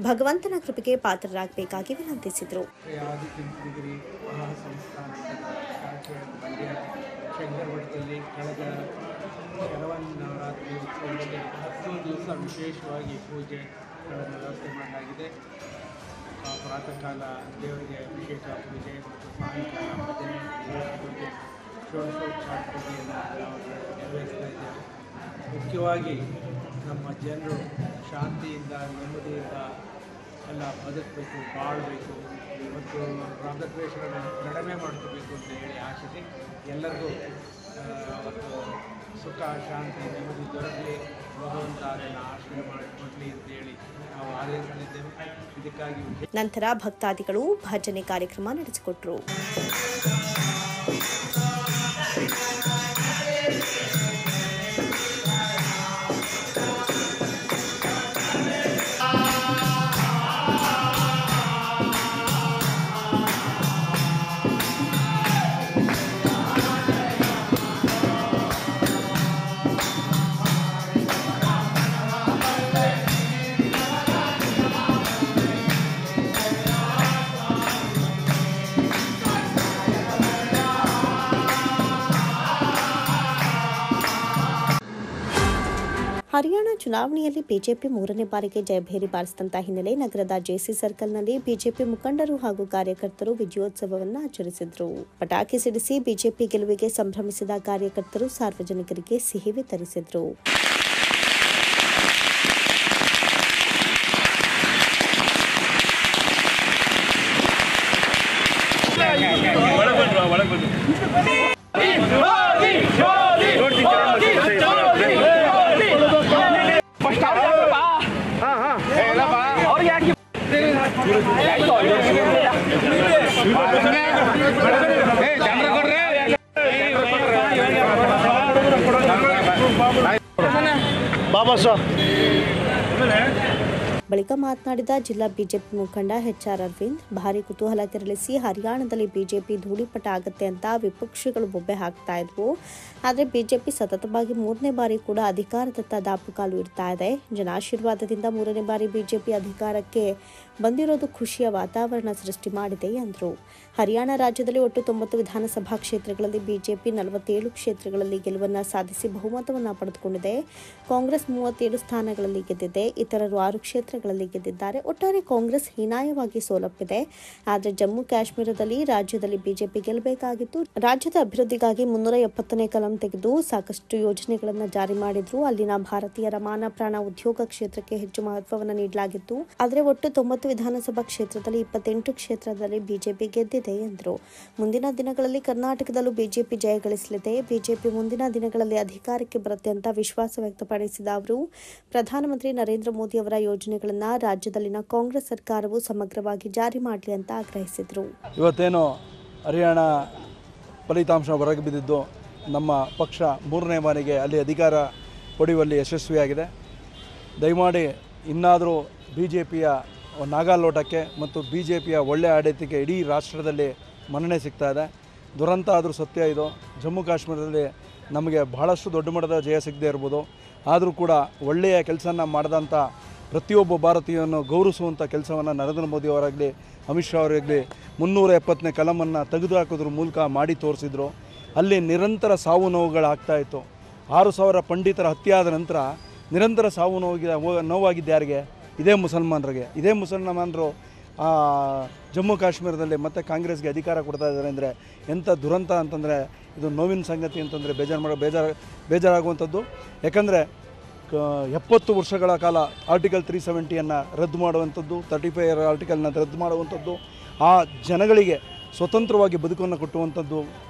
ಭಗವಂತನ ಕೃಪೆಗೆ ಪಾತ್ರರಾಗಬೇಕಾಗಿ ವಿನಂತಿಸಿದರು. ನವರಾತ್ರಿ ಉತ್ಸವದಲ್ಲಿ 10 ದಿವಸ ವಿಶೇಷವಾಗಿ ಪೂಜೆಗಳನ್ನು ವ್ಯವಸ್ಥೆ ಮಾಡಲಾಗಿದೆ. ಪ್ರಾತಃ ಕಾಲ ದೇವರಿಗೆ ವಿಶೇಷ ಪೂಜೆ ಮತ್ತು ಸಾಯಂಕಾಲ ಭಜನೆ ಪೂಜೆ ಷೋಡಶೋಪಚಾರ ಪೂಜೆಯನ್ನು ನಾವು ನೆರವೇರಿಸ್ತಾ ಇದ್ದೇವೆ. ಮುಖ್ಯವಾಗಿ ನಮ್ಮ ಜನರು ಶಾಂತಿಯಿಂದ ನೆಮ್ಮದಿಯಿಂದ ಎಲ್ಲ ಬದುಕಬೇಕು, ಬಾಳಬೇಕು ಮತ್ತು ರಾಗದ್ವೇಷಗಳ ಕಡಿಮೆ ಮಾಡ್ಕೋಬೇಕು ಅಂತ ಹೇಳಿ ಆಶಿಸಿ ಎಲ್ಲರಿಗೂ ಮತ್ತು ಸುಖ ಶಾಂತಿ ನೆಮ್ಮದಿ ದೊರಕಲಿ, ಭಗವಂತ ಅದನ್ನು ಆಶ್ರಯ ಮಾಡಿಕೊಡಲಿ ಅಂತೇಳಿ ನಾವು ಆರೈಸಲಿದ್ದೇವೆ. ಇದಕ್ಕಾಗಿ ನಂತರ ಭಕ್ತಾದಿಗಳು ಭಜನೆ ಕಾರ್ಯಕ್ರಮ ನಡೆಸಿಕೊಟ್ರು. ಹರಿಯಾಣ ಚುನಾವಣೆಯಲ್ಲಿ ಬಿಜೆಪಿ ಮೂರನೇ ಬಾರಿಗೆ ಜಯಭೇರಿ ಬಾರಿಸಿದಂತಹ ಹಿನ್ನೆಲೆ ನಗರದ ಜೆಸಿ ಸರ್ಕಲ್ನಲ್ಲಿ ಬಿಜೆಪಿ ಮುಖಂಡರು ಹಾಗೂ ಕಾರ್ಯಕರ್ತರು ವಿಜಯೋತ್ಸವವನ್ನು ಆಚರಿಸಿದರು. ಪಟಾಕಿ ಸಿಡಿಸಿ ಬಿಜೆಪಿ ಗೆಲುವಿಗೆ ಸಂಭ್ರಮಿಸಿದ ಕಾರ್ಯಕರ್ತರು ಸಾರ್ವಜನಿಕರಿಗೆ ಸಿಹಿ ವಿತರಿಸಿದರು. ಬಳಿಕ ಮಾತನಾಡಿದ ಜಿಲ್ಲಾ ಬಿಜೆಪಿ ಮುಖಂಡ HR ಅರವಿಂದ್, ಭಾರಿ ಕುತೂಹಲ ಕೆರಳಿಸಿ ಹರಿಯಾಣದಲ್ಲಿ ಬಿಜೆಪಿ ಧೂಳಿಪಟ ಆಗುತ್ತೆ ಅಂತ ವಿಪಕ್ಷಗಳು ಬೊಬ್ಬೆ ಹಾಕ್ತಾ ಇದ್ವು. ಆದರೆ ಬಿಜೆಪಿ ಸತತವಾಗಿ ಮೂರನೇ ಬಾರಿ ಕೂಡ ಅಧಿಕಾರದತ್ತ ದಾಪುಕಾಲು ಇಡ್ತಾ ಇದೆ. ಜನಾಶೀರ್ವಾದದಿಂದ ಮೂರನೇ ಬಾರಿ ಬಿಜೆಪಿ ಅಧಿಕಾರಕ್ಕೆ ಬಂದಿರೋದು ಖುಷಿಯ ವಾತಾವರಣ ಸೃಷ್ಟಿ ಮಾಡಿದೆ ಎಂದರು. ಹರಿಯಾಣ ರಾಜ್ಯದಲ್ಲಿ ಒಟ್ಟು 90 ವಿಧಾನಸಭಾ ಕ್ಷೇತ್ರಗಳಲ್ಲಿ ಬಿಜೆಪಿ 47 ಕ್ಷೇತ್ರಗಳಲ್ಲಿ ಗೆಲುವನ್ನು ಸಾಧಿಸಿ ಬಹುಮತವನ್ನು ಪಡೆದುಕೊಂಡಿದೆ. ಕಾಂಗ್ರೆಸ್ 37 ಸ್ಥಾನಗಳಲ್ಲಿ ಗೆದ್ದಿದೆ. ಇತರರು 6 ಕ್ಷೇತ್ರಗಳಲ್ಲಿ ಗೆದ್ದಿದ್ದಾರೆ. ಒಟ್ಟಾರೆ ಕಾಂಗ್ರೆಸ್ ಹೀನಾಯವಾಗಿ ಸೋಲಪ್ಪಿದೆ. ಆದರೆ ಜಮ್ಮು ಕಾಶ್ಮೀರದಲ್ಲಿ ರಾಜ್ಯದಲ್ಲಿ ಬಿಜೆಪಿ ಗೆಲ್ಲಬೇಕಾಗಿತ್ತು. ರಾಜ್ಯದ ಅಭಿವೃದ್ಧಿಗಾಗಿ 370ನೇ ಕಲಂ ತೆಗೆದು ಸಾಕಷ್ಟು ಯೋಜನೆಗಳನ್ನು ಜಾರಿ ಮಾಡಿದ್ರು. ಅಲ್ಲಿನ ಭಾರತೀಯರ ಮಾನ ಪ್ರಾಣ ಉದ್ಯೋಗ ಕ್ಷೇತ್ರಕ್ಕೆ ಹೆಚ್ಚು ಮಹತ್ವವನ್ನು ನೀಡಲಾಗಿತ್ತು. ಆದರೆ ಒಟ್ಟು 90 ವಿಧಾನಸಭಾ ಕ್ಷೇತ್ರದಲ್ಲಿ 28 ಕ್ಷೇತ್ರದಲ್ಲಿ ಬಿಜೆಪಿ ಗೆದ್ದಿದೆ ಎಂದರು. ಮುಂದಿನ ದಿನಗಳಲ್ಲಿ ಕರ್ನಾಟಕದಲ್ಲೂ ಬಿಜೆಪಿ ಜಯಗಳಿಸಲಿದೆ. ಬಿಜೆಪಿ ಮುಂದಿನ ದಿನಗಳಲ್ಲಿ ಅಧಿಕಾರಕ್ಕೆ ಬರುತ್ತೆ ಅಂತ ವಿಶ್ವಾಸ ವ್ಯಕ್ತಪಡಿಸಿದ ಅವರು, ಪ್ರಧಾನಮಂತ್ರಿ ನರೇಂದ್ರ ಮೋದಿ ಅವರ ಯೋಜನೆಗಳನ್ನು ರಾಜ್ಯದಲ್ಲಿನ ಕಾಂಗ್ರೆಸ್ ಸರ್ಕಾರವು ಸಮಗ್ರವಾಗಿ ಜಾರಿ ಮಾಡಲಿ ಅಂತ ಆಗ್ರಹಿಸಿದರು. ಇವತ್ತೇನು ಹರಿಯಾಣ ಫಲಿತಾಂಶ ಹೊರಗೆ ಬಿದ್ದಿದ್ದು, ನಮ್ಮ ಪಕ್ಷ ಮೂರನೇ ಬಾರಿಗೆ ಅಲ್ಲಿ ಅಧಿಕಾರ ಪಡೆಯುವಲ್ಲಿ ಯಶಸ್ವಿಯಾಗಿದೆ. ದಯಮಾಡಿ ಇನ್ನಾದರೂ BJPಯ ನಾಗಾಲೋಟಕ್ಕೆ ಮತ್ತು BJPಯ ಒಳ್ಳೆಯ ಆಡಳಿತಕ್ಕೆ ಇಡೀ ರಾಷ್ಟ್ರದಲ್ಲಿ ಮನ್ನಣೆ ಸಿಗ್ತಾ ಇದೆ. ದುರಂತ ಆದರೂ ಸತ್ಯ ಇದು. ಜಮ್ಮು ಕಾಶ್ಮೀರದಲ್ಲಿ ನಮಗೆ ಬಹಳಷ್ಟು ದೊಡ್ಡ ಮಟ್ಟದ ಜಯ ಸಿಗದೇ ಇರ್ಬೋದು, ಆದರೂ ಕೂಡ ಒಳ್ಳೆಯ ಕೆಲಸನ ಮಾಡಿದಂಥ ಪ್ರತಿಯೊಬ್ಬ ಭಾರತೀಯವನ್ನು ಗೌರವಿಸುವಂಥ ಕೆಲಸವನ್ನು ನರೇಂದ್ರ ಮೋದಿ ಅವರಾಗಲಿ ಅಮಿತ್ ಶಾ ಅವರಾಗಲಿ 370ನೇ ಕಲಮನ್ನು ತೆಗೆದುಹಾಕೋದ್ರ ಮೂಲಕ ಮಾಡಿ ತೋರಿಸಿದ್ರು. ಅಲ್ಲಿ ನಿರಂತರ ಸಾವು ನೋವುಗಳಾಗ್ತಾಯಿತ್ತು. 6000 ಪಂಡಿತರ ಹತ್ಯೆ ಆದ ನಂತರ ನಿರಂತರ ಸಾವು ನೋವಾಗಿದ್ದು ಯಾರಿಗೆ? ಇದೇ ಮುಸಲ್ಮಾನರಿಗೆ. ಇದೇ ಮುಸಲ್ಮಾನರು ಜಮ್ಮು ಕಾಶ್ಮೀರದಲ್ಲಿ ಮತ್ತೆ ಕಾಂಗ್ರೆಸ್ಗೆ ಅಧಿಕಾರ ಕೊಡ್ತಾ ಇದ್ದಾರೆ ಅಂದರೆ ಎಂಥ ದುರಂತ ಅಂತಂದರೆ ಇದು ನೋವಿನ ಸಂಗತಿ ಅಂತಂದರೆ ಬೇಜಾರಾಗುವಂಥದ್ದು. ಯಾಕಂದರೆ 70 ವರ್ಷಗಳ ಕಾಲ ಆರ್ಟಿಕಲ್ 370ಯನ್ನು ರದ್ದು ಮಾಡುವಂಥದ್ದು, 35 ಆರ್ಟಿಕಲ್ನ ರದ್ದು ಮಾಡುವಂಥದ್ದು, ಆ ಜನಗಳಿಗೆ ಸ್ವತಂತ್ರವಾಗಿ ಬದುಕನ್ನು ಕೊಟ್ಟುವಂಥದ್ದು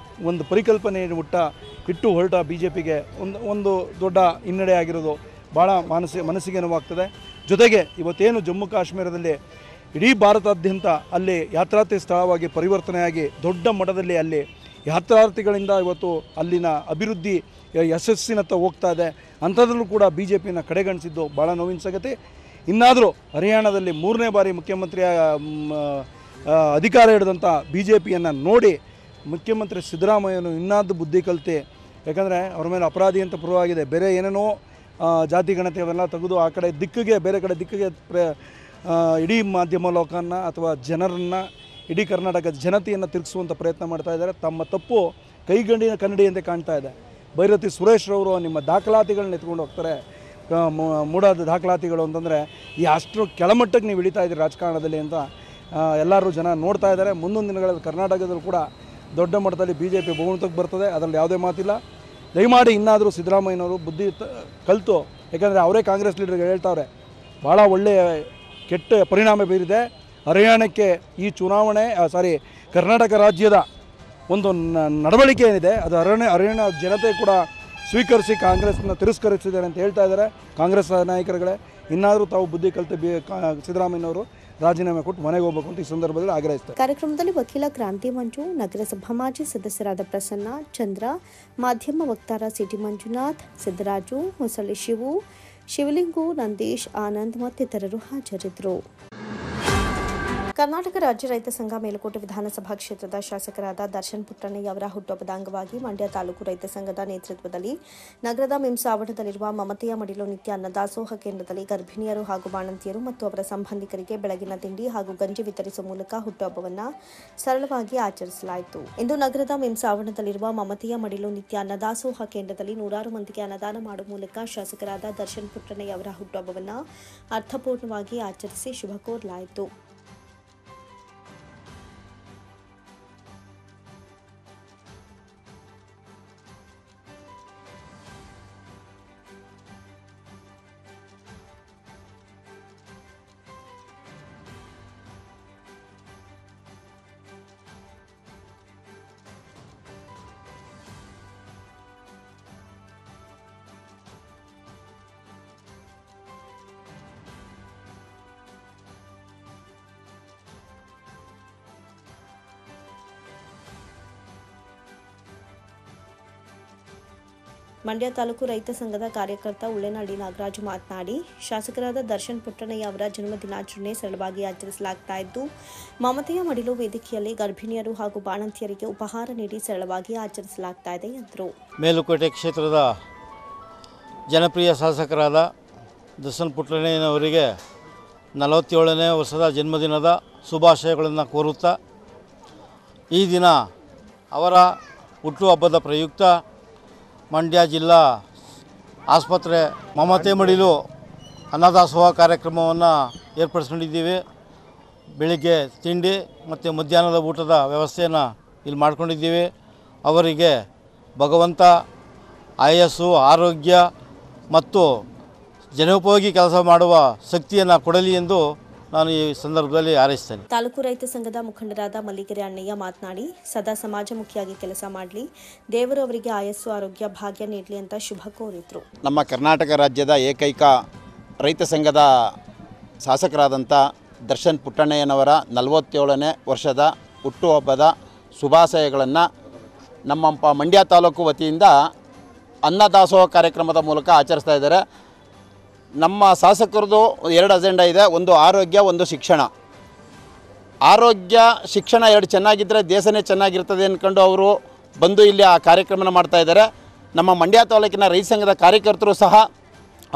ಒಂದು ಪರಿಕಲ್ಪನೆ ಇಟ್ಟು ಹೊರಟ BJPಗೆ ಒಂದು ದೊಡ್ಡ ಹಿನ್ನಡೆ ಆಗಿರೋದು ಭಾಳ ಮನಸ್ಸಿಗೆ ನೋವಾಗ್ತದೆ. ಜೊತೆಗೆ ಇವತ್ತೇನು ಜಮ್ಮು ಕಾಶ್ಮೀರದಲ್ಲಿ ಇಡೀ ಭಾರತಾದ್ಯಂತ ಅಲ್ಲಿ ಯಾತ್ರಾರ್ಥಿ ಸ್ಥಳವಾಗಿ ಪರಿವರ್ತನೆಯಾಗಿ ದೊಡ್ಡ ಮಟ್ಟದಲ್ಲಿ ಅಲ್ಲಿ ಯಾತ್ರಾರ್ಥಿಗಳಿಂದ ಇವತ್ತು ಅಲ್ಲಿನ ಅಭಿವೃದ್ಧಿ ಯಶಸ್ಸಿನತ್ತ ಹೋಗ್ತಾ ಇದೆ. ಅಂಥದ್ರಲ್ಲೂ ಕೂಡ BJPನ ಕಡೆಗಣಿಸಿದ್ದು ಭಾಳ ನೋವಿನ ಸಂಗತಿ. ಇನ್ನಾದರೂ ಹರಿಯಾಣದಲ್ಲಿ ಮೂರನೇ ಬಾರಿ ಮುಖ್ಯಮಂತ್ರಿಯ ಅಧಿಕಾರ ಹಿಡಿದಂಥ BJPಯನ್ನು ನೋಡಿ ಮುಖ್ಯಮಂತ್ರಿ ಸಿದ್ದರಾಮಯ್ಯನು ಇನ್ನಾದ್ದು ಬುದ್ಧಿ ಕಲಿತೆ. ಯಾಕಂದರೆ ಅವ್ರ ಮೇಲೆ ಅಪರಾಧಿ ಅಂತ ಪೂರ್ವವಾಗಿದೆ. ಬೇರೆ ಏನೇನೋ ಜಾತಿ ಗಣತಿ ಅವೆಲ್ಲ ತೆಗೆದು ಆ ಕಡೆ ದಿಕ್ಕಿಗೆ ಬೇರೆ ಕಡೆ ದಿಕ್ಕಿಗೆ ಇಡೀ ಮಾಧ್ಯಮ ಲೋಕವನ್ನು ಅಥವಾ ಜನರನ್ನು ಇಡೀ ಕರ್ನಾಟಕದ ಜನತೆಯನ್ನು ತಿರುಗಿಸುವಂಥ ಪ್ರಯತ್ನ ಮಾಡ್ತಾ ಇದ್ದಾರೆ. ತಮ್ಮ ತಪ್ಪು ಕನ್ನಡಿಯಂತೆ ಕಾಣ್ತಾ ಇದೆ. ಭೈರತಿ ಸುರೇಶ್ರವರು ನಿಮ್ಮ ದಾಖಲಾತಿಗಳನ್ನ ಎತ್ಕೊಂಡು ಹೋಗ್ತಾರೆ. ಮೂಡಾದ ದಾಖಲಾತಿಗಳು ಅಂತಂದರೆ ಈ ಅಷ್ಟು ಕೆಳಮಟ್ಟಕ್ಕೆ ನೀವು ಇಳಿತಾ ಇದ್ದೀರಿ ರಾಜಕಾರಣದಲ್ಲಿ ಅಂತ ಎಲ್ಲರೂ ಜನ ನೋಡ್ತಾ ಇದ್ದಾರೆ. ಮುಂದೊಂದು ದಿನಗಳಲ್ಲಿ ಕರ್ನಾಟಕದಲ್ಲೂ ಕೂಡ ದೊಡ್ಡ ಮಟ್ಟದಲ್ಲಿ BJP ಬಹುಮತಕ್ಕೆ ಬರ್ತದೆ, ಅದರಲ್ಲಿ ಯಾವುದೇ ಮಾತಿಲ್ಲ. ದಯಮಾಡಿ ಇನ್ನಾದರೂ ಸಿದ್ದರಾಮಯ್ಯನವರು ಬುದ್ಧಿ ಕಲಿತು, ಯಾಕಂದರೆ ಅವರೇ ಕಾಂಗ್ರೆಸ್ ಲೀಡರ್ಗೆ ಹೇಳ್ತಾವ್ರೆ ಭಾಳ ಒಳ್ಳೆಯ ಕೆಟ್ಟ ಪರಿಣಾಮ ಬೀರಿದೆ. ಹರಿಯಾಣಕ್ಕೆ ಈ ಚುನಾವಣೆ ಕರ್ನಾಟಕ ರಾಜ್ಯದ ಒಂದು ನಡವಳಿಕೆ ಏನಿದೆ ಅದು ಹರಿಯಾಣ ಜನತೆ ಕೂಡ ಸ್ವೀಕರಿಸಿ ಕಾಂಗ್ರೆಸ್ನ ತಿರಸ್ಕರಿಸಿದ್ದಾರೆ ಅಂತ ಹೇಳ್ತಾ ಇದ್ದಾರೆ. ಕಾಂಗ್ರೆಸ್ ನಾಯಕರುಗಳೇ ಇನ್ನಾದರೂ ತಾವು ಬುದ್ಧಿ ಕಲಿತು ಸಿದ್ದರಾಮಯ್ಯನವರು ರಾಜೀನಾಮೆ ಕೊಟ್ಟು ಮನೆಗೆ ಹೋಗಬೇಕು ಅಂತ ಈ ಸಂದರ್ಭದಲ್ಲಿ ಆಗ್ರಹಿಸ್ತಾರೆ. ಕಾರ್ಯಕ್ರಮದಲ್ಲಿ ವಕೀಲ ಕ್ರಾಂತಿ ಮಂಜು, ನಗರಸಭಾ ಮಾಜಿ ಸದಸ್ಯರಾದ ಪ್ರಸನ್ನ, ಚಂದ್ರ, ಮಾಧ್ಯಮ ವಕ್ತಾರ ಸಿಟಿ ಮಂಜುನಾಥ್, ಸಿದ್ದರಾಜು, ಹೊಸಳ್ಳಿ ಶಿವು, ಶಿವಲಿಂಗು, ನಂದೀಶ್, ಆನಂದ್ ಮತ್ತಿತರರು ಹಾಜರಿದ್ದರು. ಕರ್ನಾಟಕ ರಾಜ್ಯ ರೈತ ಸಂಘ ಮೇಲುಕೋಟೆ ವಿಧಾನಸಭಾ ಕ್ಷೇತ್ರದ ಶಾಸಕರಾದ ದರ್ಶನ್ ಪುಟ್ಟಣ್ಣಯ್ಯ ಅವರ ಹುಟ್ಟುಹಬ್ಬದ ಅಂಗವಾಗಿ ಮಂಡ್ಯ ತಾಲೂಕು ರೈತ ಸಂಘದ ನೇತೃತ್ವದಲ್ಲಿ ನಗರದ ಮಿಮ್ಸ್ ಆವರಣದಲ್ಲಿರುವ ಮಮತೆಯ ಮಡಿಲು ನಿತ್ಯ ಅನ್ನದಾಸೋಹ ಕೇಂದ್ರದಲ್ಲಿ ಗರ್ಭಿಣಿಯರು ಹಾಗೂ ಬಾಣಂತಿಯರು ಮತ್ತು ಅವರ ಸಂಬಂಧಿಕರಿಗೆ ಬೆಳಗಿನ ತಿಂಡಿ ಹಾಗೂ ಗಂಜಿ ವಿತರಿಸುವ ಮೂಲಕ ಹುಟ್ಟುಹಬ್ಬವನ್ನು ಸರಳವಾಗಿ ಆಚರಿಸಲಾಯಿತು. ಇಂದು ನಗರದ ಮಿಮ್ಸ್ ಆವರಣದಲ್ಲಿರುವ ಮಮತೆಯ ಮಡಿಲು ನಿತ್ಯ ಅನ್ನದಾಸೋಹ ಕೇಂದ್ರದಲ್ಲಿ 100 ಮಂದಿಗೆ ಅನ್ನದಾನ ಮಾಡುವ ಮೂಲಕ ಶಾಸಕರಾದ ದರ್ಶನ್ ಪುಟ್ಟಣ್ಣಯ್ಯ ಅವರ ಹುಟ್ಟುಹಬ್ಬವನ್ನು ಅರ್ಥಪೂರ್ಣವಾಗಿ ಆಚರಿಸಿ ಶುಭ ಕೋರಲಾಯಿತು. ಮಂಡ್ಯ ತಾಲೂಕು ರೈತ ಸಂಘದ ಕಾರ್ಯಕರ್ತ ಉಳ್ಳೆನಹಳ್ಳಿ ನಾಗರಾಜು ಮಾತನಾಡಿ, ಶಾಸಕರಾದ ದರ್ಶನ್ ಪುಟ್ಟಣ್ಣಯ್ಯ ಅವರ ಜನ್ಮದಿನಾಚರಣೆ ಸರಳವಾಗಿ ಆಚರಿಸಲಾಗ್ತಾ ಇದ್ದು, ಮಮತೆಯ ಮಡಿಲು ವೇದಿಕೆಯಲ್ಲಿ ಗರ್ಭಿಣಿಯರು ಹಾಗೂ ಬಾಣಂತಿಯರಿಗೆ ಉಪಹಾರ ನೀಡಿ ಸರಳವಾಗಿ ಆಚರಿಸಲಾಗ್ತಾ ಇದೆ ಎಂದರು. ಮೇಲುಕೋಟೆ ಕ್ಷೇತ್ರದ ಜನಪ್ರಿಯ ಶಾಸಕರಾದ ದರ್ಶನ್ ಪುಟ್ಟಣ್ಣಯ್ಯನವರಿಗೆ 47ನೇ ವರ್ಷದ ಜನ್ಮದಿನದ ಶುಭಾಶಯಗಳನ್ನು ಕೋರುತ್ತಾ, ಈ ದಿನ ಅವರ ಹುಟ್ಟುಹಬ್ಬದ ಪ್ರಯುಕ್ತ ಮಂಡ್ಯ ಜಿಲ್ಲಾ ಆಸ್ಪತ್ರೆ ಮಮತೆ ಮಡಿಲು ಅನ್ನದಾಸೋಹ ಕಾರ್ಯಕ್ರಮವನ್ನು ಏರ್ಪಡಿಸ್ಕೊಂಡಿದ್ದೀವಿ. ಬೆಳಿಗ್ಗೆ ತಿಂಡಿ ಮತ್ತು ಮಧ್ಯಾಹ್ನದ ಊಟದ ವ್ಯವಸ್ಥೆಯನ್ನು ಇಲ್ಲಿ ಮಾಡ್ಕೊಂಡಿದ್ದೀವಿ. ಅವರಿಗೆ ಭಗವಂತ ಆಯಸ್ಸು, ಆರೋಗ್ಯ ಮತ್ತು ಜನೋಪಯೋಗಿ ಕೆಲಸ ಮಾಡುವ ಶಕ್ತಿಯನ್ನು ಕೊಡಲಿ ಎಂದು ನಾನು ಈ ಸಂದರ್ಭದಲ್ಲಿ ಹಾರೈಸ್ತೇನೆ. ತಾಲೂಕು ರೈತ ಸಂಘದ ಮುಖಂಡರಾದ ಮಲ್ಲಿಗೆರೆ ಅಣ್ಣಯ್ಯ ಮಾತನಾಡಿ, ಸದಾ ಸಮಾಜಮುಖಿಯಾಗಿ ಕೆಲಸ ಮಾಡಲಿ, ದೇವರು ಅವರಿಗೆ ಆಯಸ್ಸು, ಆರೋಗ್ಯ, ಭಾಗ್ಯ ನೀಡಲಿ ಅಂತ ಶುಭ ಕೋರಿದ್ರು. ನಮ್ಮ ಕರ್ನಾಟಕ ರಾಜ್ಯದ ಏಕೈಕ ರೈತ ಸಂಘದ ಶಾಸಕರಾದಂಥ ದರ್ಶನ್ ಪುಟ್ಟಣ್ಣಯ್ಯನವರ 47ನೇ ವರ್ಷದ ಹುಟ್ಟುಹಬ್ಬದ ಶುಭಾಶಯಗಳನ್ನು ನಮ್ಮ ಮಂಡ್ಯ ತಾಲೂಕು ವತಿಯಿಂದ ಅನ್ನದಾಸೋಹ ಕಾರ್ಯಕ್ರಮದ ಮೂಲಕ ಆಚರಿಸ್ತಾ ಇದ್ದಾರೆ. ನಮ್ಮ ಶಾಸಕರದು 2 ಅಜೆಂಡಾ ಇದೆ. ಒಂದು ಆರೋಗ್ಯ, ಒಂದು ಶಿಕ್ಷಣ. ಆರೋಗ್ಯ ಶಿಕ್ಷಣ 2 ಚೆನ್ನಾಗಿದ್ದರೆ ದೇಶನೇ ಚೆನ್ನಾಗಿರ್ತದೆ ಅಂದ್ಕೊಂಡು ಅವರು ಬಂದು ಇಲ್ಲಿ ಆ ಕಾರ್ಯಕ್ರಮನ ಮಾಡ್ತಾ ಇದ್ದಾರೆ. ನಮ್ಮ ಮಂಡ್ಯ ತಾಲೂಕಿನ ರೈತ ಸಂಘದ ಕಾರ್ಯಕರ್ತರು ಸಹ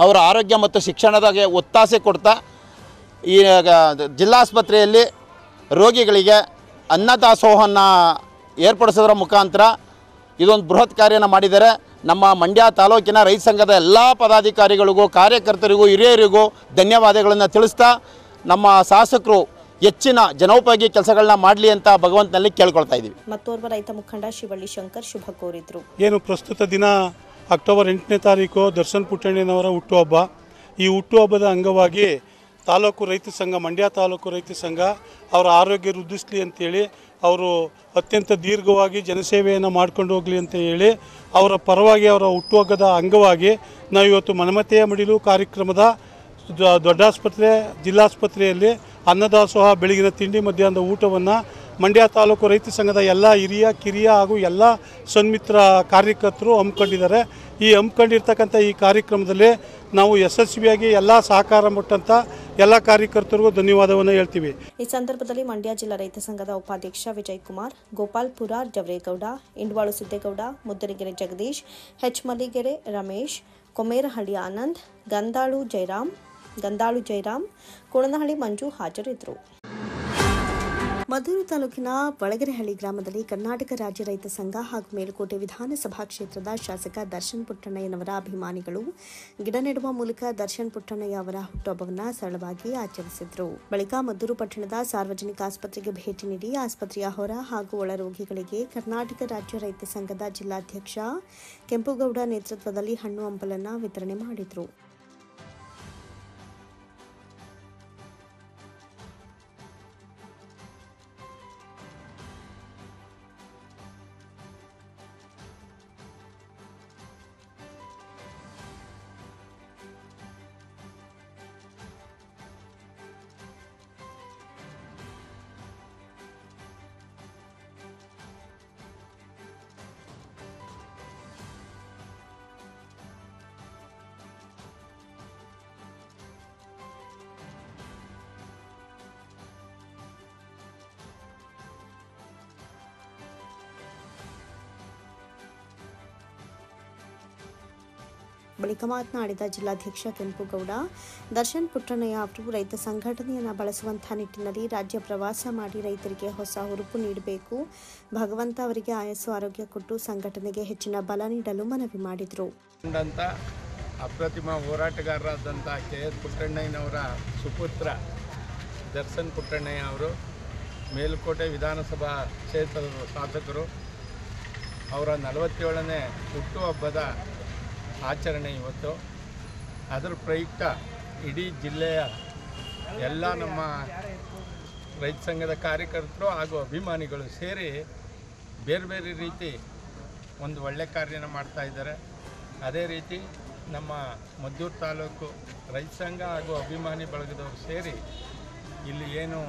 ಅವರ ಆರೋಗ್ಯ ಮತ್ತು ಶಿಕ್ಷಣದಾಗೆ ಒತ್ತಾಸೆ ಕೊಡ್ತಾ ಈ ಜಿಲ್ಲಾಸ್ಪತ್ರೆಯಲ್ಲಿ ರೋಗಿಗಳಿಗೆ ಅನ್ನದಾಸೋಹವನ್ನು ಏರ್ಪಡಿಸೋದ್ರ ಮುಖಾಂತರ ಇದೊಂದು ಬೃಹತ್ ಕಾರ್ಯನ ಮಾಡಿದ್ದಾರೆ. ನಮ್ಮ ಮಂಡ್ಯ ತಾಲೂಕಿನ ರೈತ ಸಂಘದ ಎಲ್ಲ ಪದಾಧಿಕಾರಿಗಳಿಗೂ, ಕಾರ್ಯಕರ್ತರಿಗೂ, ಹಿರಿಯರಿಗೂ ಧನ್ಯವಾದಗಳನ್ನು ತಿಳಿಸ್ತಾ ನಮ್ಮ ಶಾಸಕರು ಹೆಚ್ಚಿನ ಜನೋಪಯೋಗಿ ಕೆಲಸಗಳನ್ನ ಮಾಡಲಿ ಅಂತ ಭಗವಂತನಲ್ಲಿ ಕೇಳ್ಕೊಳ್ತಾ ಇದ್ದೀವಿ. ಮತ್ತೋರ್ವ ರೈತ ಮುಖಂಡ ಶಿವಳ್ಳಿ ಶಂಕರ್ ಶುಭ ಕೋರಿದ್ರು. ಏನು ಪ್ರಸ್ತುತ ದಿನ ಅಕ್ಟೋಬರ್ 8ನೇ ತಾರೀಕು ದರ್ಶನ್ ಪುಟ್ಟಣ್ಣಯ್ಯನವರ ಹುಟ್ಟುಹಬ್ಬ. ಈ ಹುಟ್ಟುಹಬ್ಬದ ಅಂಗವಾಗಿ ತಾಲೂಕು ರೈತ ಸಂಘ, ಮಂಡ್ಯ ತಾಲೂಕು ರೈತ ಸಂಘ ಅವರ ಆರೋಗ್ಯ ವೃದ್ಧಿಸಲಿ ಅಂತೇಳಿ, ಅವರು ಅತ್ಯಂತ ದೀರ್ಘವಾಗಿ ಜನಸೇವೆಯನ್ನು ಮಾಡ್ಕೊಂಡು ಹೋಗಲಿ ಅಂತ ಹೇಳಿ ಅವರ ಪರವಾಗಿ ಅವರ ಹುಟ್ಟುಹಬ್ಬದ ಅಂಗವಾಗಿ ನಾವು ಇವತ್ತು ಮಮತೆಯ ಮಡಿಲು ಕಾರ್ಯಕ್ರಮದ ದೊಡ್ಡಾಸ್ಪತ್ರೆ, ಜಿಲ್ಲಾಸ್ಪತ್ರೆಯಲ್ಲಿ ಅನ್ನದಾಸೋಹ, ಬೆಳಗಿನ ತಿಂಡಿ, ಮಧ್ಯಾಹ್ನದ ಊಟವನ್ನು ಮಂಡ್ಯ ತಾಲೂಕು ರೈತ ಸಂಘದ ಎಲ್ಲ ಹಿರಿಯ, ಕಿರಿಯ ಹಾಗೂ ಎಲ್ಲ ಸನ್ಮಿತ್ರ ಕಾರ್ಯಕರ್ತರು ಹಮ್ಮಿಕೊಂಡಿದ್ದಾರೆ. ಈ ಹಮ್ಮಿಕೊಂಡಿರ್ತಕ್ಕಂಥ ಈ ಕಾರ್ಯಕ್ರಮದಲ್ಲಿ ನಾವು ಯಶಸ್ವಿಯಾಗಿ ಎಲ್ಲ ಸಹಕಾರ ಕೊಟ್ಟಂಥ ಎಲ್ಲ ಕಾರ್ಯಕರ್ತರಿಗೂ ಧನ್ಯವಾದವನ್ನು ಹೇಳ್ತೀವಿ. ಈ ಸಂದರ್ಭದಲ್ಲಿ ಮಂಡ್ಯ ಜಿಲ್ಲಾ ರೈತ ಸಂಘದ ಉಪಾಧ್ಯಕ್ಷ ವಿಜಯ್ ಕುಮಾರ್, ಗೋಪಾಲ್ಪುರ ಜವರೇಗೌಡ, ಇಂಡ್ವಾಳು ಸಿದ್ದೇಗೌಡ, ಮುದ್ದನಗೆರೆ ಜಗದೀಶ್, ಹೆಚ್ ಮಲ್ಲಿಗೆರೆ ರಮೇಶ್, ಕೊಮೇರಹಳ್ಳಿ ಆನಂದ್, ಗಂದಾಳು ಜಯರಾಮ್, ಕುಣನಹಳ್ಳಿ ಮಂಜು ಹಾಜರಿದ್ದರು. ಮದ್ದೂರು ತಾಲೂಕಿನ ಬಳಗೆರೆಹಳ್ಳಿ ಗ್ರಾಮದಲ್ಲಿ ಕರ್ನಾಟಕ ರಾಜ್ಯ ರೈತ ಸಂಘ ಹಾಗೂ ಮೇಲುಕೋಟೆ ವಿಧಾನಸಭಾ ಕ್ಷೇತ್ರದ ಶಾಸಕ ದರ್ಶನ್ ಪುಟ್ಟಣ್ಣಯ್ಯನವರ ಅಭಿಮಾನಿಗಳು ಗಿಡ ನೆಡುವ ಮೂಲಕ ದರ್ಶನ್ ಪುಟ್ಟಣ್ಣಯ್ಯ ಅವರ ಹುಟ್ಟುಹಬ್ಬವನ್ನು ಸರಳವಾಗಿ ಆಚರಿಸಿದರು. ಬಳಿಕ ಮದ್ದೂರು ಪಟ್ಟಣದ ಸಾರ್ವಜನಿಕ ಆಸ್ಪತ್ರೆಗೆ ಭೇಟಿ ನೀಡಿ ಆಸ್ಪತ್ರೆಯ ಹೊರ ಹಾಗೂ ಒಳ ರೋಗಿಗಳಿಗೆ ಕರ್ನಾಟಕ ರಾಜ್ಯ ರೈತ ಸಂಘದ ಜಿಲ್ಲಾಧ್ಯಕ್ಷ ಕೆಂಪುಗೌಡ ನೇತೃತ್ವದಲ್ಲಿ ಹಣ್ಣು ಹಂಪಲನ್ನು ವಿತರಣೆ ಮಾಡಿದರು. ಬಳಿಕ ಮಾತನಾಡಿದ ಜಿಲ್ಲಾಧ್ಯಕ್ಷ ಕೆಂಪುಗೌಡ, ದರ್ಶನ್ ಪುಟ್ಟಣ್ಣಯ್ಯ ಅವರು ರೈತ ಸಂಘಟನೆಯನ್ನು ಬಳಸುವಂತಹ ನಿಟ್ಟಿನಲ್ಲಿ ರಾಜ್ಯ ಪ್ರವಾಸ ಮಾಡಿ ರೈತರಿಗೆ ಹೊಸ ಹುರುಪು ನೀಡಬೇಕು. ಭಗವಂತ ಅವರಿಗೆ ಆಯಸ್ಸು ಆರೋಗ್ಯ ಕೊಟ್ಟು ಸಂಘಟನೆಗೆ ಹೆಚ್ಚಿನ ಬಲ ನೀಡಲು ಮನವಿ ಮಾಡಿದರು. ಅಪ್ರತಿಮ ಹೋರಾಟಗಾರರಾದಂಥ KS ಪುಟ್ಟಣ್ಣಯ್ಯನವರ ಸುಪುತ್ರ ದರ್ಶನ್ ಪುಟ್ಟಣ್ಣಯ್ಯ ಅವರು ಮೇಲುಕೋಟೆ ವಿಧಾನಸಭಾ ಕ್ಷೇತ್ರದ ಶಾಸಕರು. ಅವರ 47ನೇ ಹುಟ್ಟುಹಬ್ಬದ ಆಚರಣೆ ಇವತ್ತು. ಅದರ ಪ್ರಯುಕ್ತ ಇಡೀ ಜಿಲ್ಲೆಯ ಎಲ್ಲ ನಮ್ಮ ರೈತ ಸಂಘದ ಕಾರ್ಯಕರ್ತರು ಹಾಗೂ ಅಭಿಮಾನಿಗಳು ಸೇರಿ ಬೇರೆ ಬೇರೆ ರೀತಿ ಒಂದು ಒಳ್ಳೆ ಕಾರ್ಯನ ಮಾಡ್ತಾ ಇದ್ದಾರೆ. ಅದೇ ರೀತಿ ನಮ್ಮ ಮದ್ದೂರು ತಾಲೂಕು ರೈತ ಸಂಘ ಹಾಗೂ ಅಭಿಮಾನಿ ಬಳಗದವರು ಸೇರಿ ಇಲ್ಲಿ ಏನು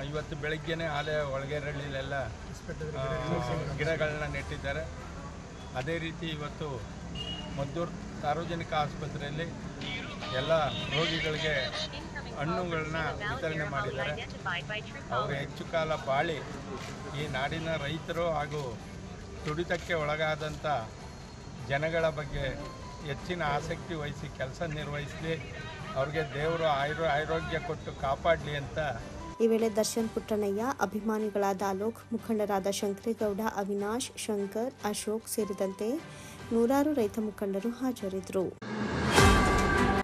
ಇವತ್ತು ಬೆಳಗ್ಗೆನೇ ಆಲಯ ಒಳಗೇರಳ್ಳಿಲೆಲ್ಲ ಗಿಡಗಳನ್ನ ನೆಟ್ಟಿದ್ದಾರೆ. ಅದೇ ರೀತಿ ಇವತ್ತು ಮದ್ದೂರು ಸಾರ್ವಜನಿಕ ಆಸ್ಪತ್ರೆಯಲ್ಲಿ ಎಲ್ಲ ರೋಗಿಗಳಿಗೆ ಹಣ್ಣುಗಳನ್ನ ವಿತರಣೆ ಮಾಡಿದ್ದಾರೆ. ಅವರು ಹೆಚ್ಚು ಕಾಲ ಬಾಳಿ ಈ ನಾಡಿನ ರೈತರು ಹಾಗೂ ತುಡಿತಕ್ಕೆ ಒಳಗಾದಂಥ ಜನಗಳ ಬಗ್ಗೆ ಹೆಚ್ಚಿನ ಆಸಕ್ತಿ ವಹಿಸಿ ಕೆಲಸ ನಿರ್ವಹಿಸಲಿ, ಅವ್ರಿಗೆ ದೇವರು ಆರೋಗ್ಯ ಕೊಟ್ಟು ಕಾಪಾಡಲಿ ಅಂತ. ಈ ವೇಳೆ ದರ್ಶನ್ ಪುಟ್ಟಣ್ಣಯ್ಯ, ಅಭಿಮಾನಿಗಳಾದ ಅಲೋಕ್, ಮುಖಂಡರಾದ ಶಂಕರೇಗೌಡ, ಅವಿನಾಶ್, ಶಂಕರ್, ಅಶೋಕ್ ಸೇರಿದಂತೆ ನೂರಾರು ರೈತ ಮುಖಂಡರು ಹಾಜರಿದ್ದರು.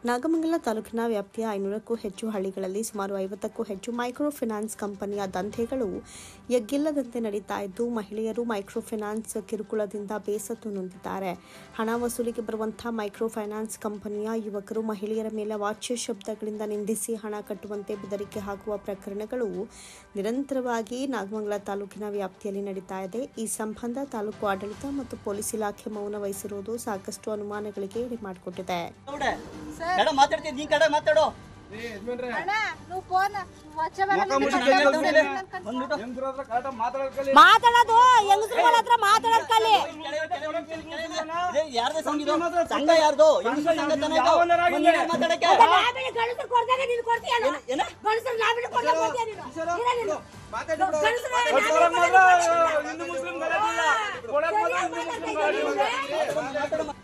ನಾಗಮಂಗಲ ತಾಲೂಕಿನ ವ್ಯಾಪ್ತಿಯ 500ಕ್ಕೂ ಹೆಚ್ಚು ಹಳ್ಳಿಗಳಲ್ಲಿ ಸುಮಾರು 50ಕ್ಕೂ ಹೆಚ್ಚು ಮೈಕ್ರೋ ಫೈನಾನ್ಸ್ ಕಂಪನಿಯ ದಂಧೆಗಳು ಎಗ್ಗಿಲ್ಲದಂತೆ ನಡೀತಾ ಇದ್ದು, ಮಹಿಳೆಯರು ಮೈಕ್ರೋ ಫೈನಾನ್ಸ್ ಕಿರುಕುಳದಿಂದ ಬೇಸತ್ತು ನೊಂದಿದ್ದಾರೆ. ಹಣ ವಸೂಲಿಗೆ ಬರುವಂತಹ ಮೈಕ್ರೋ ಫೈನಾನ್ಸ್ ಕಂಪನಿಯ ಯುವಕರು ಮಹಿಳೆಯರ ಮೇಲೆ ವಾಚ್ಯ ಶಬ್ದಗಳಿಂದ ನಿಂದಿಸಿ ಹಣ ಕಟ್ಟುವಂತೆ ಬೆದರಿಕೆ ಹಾಕುವ ಪ್ರಕರಣಗಳು ನಿರಂತರವಾಗಿ ನಾಗಮಂಗಲ ತಾಲೂಕಿನ ವ್ಯಾಪ್ತಿಯಲ್ಲಿ ನಡೀತಾ ಇದೆ. ಈ ಸಂಬಂಧ ತಾಲೂಕು ಆಡಳಿತ ಮತ್ತು ಪೊಲೀಸ್ ಇಲಾಖೆ ಮೌನ ವಹಿಸಿರುವುದು ಸಾಕಷ್ಟು ಅನುಮಾನಗಳಿಗೆ ಎಡೆ ಮಾಡಿಕೊಟ್ಟಿದೆ. ಮಾತಾಡೋದು ಹೆಂಗಸ್ರುಗಳ ಹತ್ರ ಮಾತಾಡೋದು ಕಲಿ. ಯಾರ್ದು ಸಂಘ ಯಾರ್ದು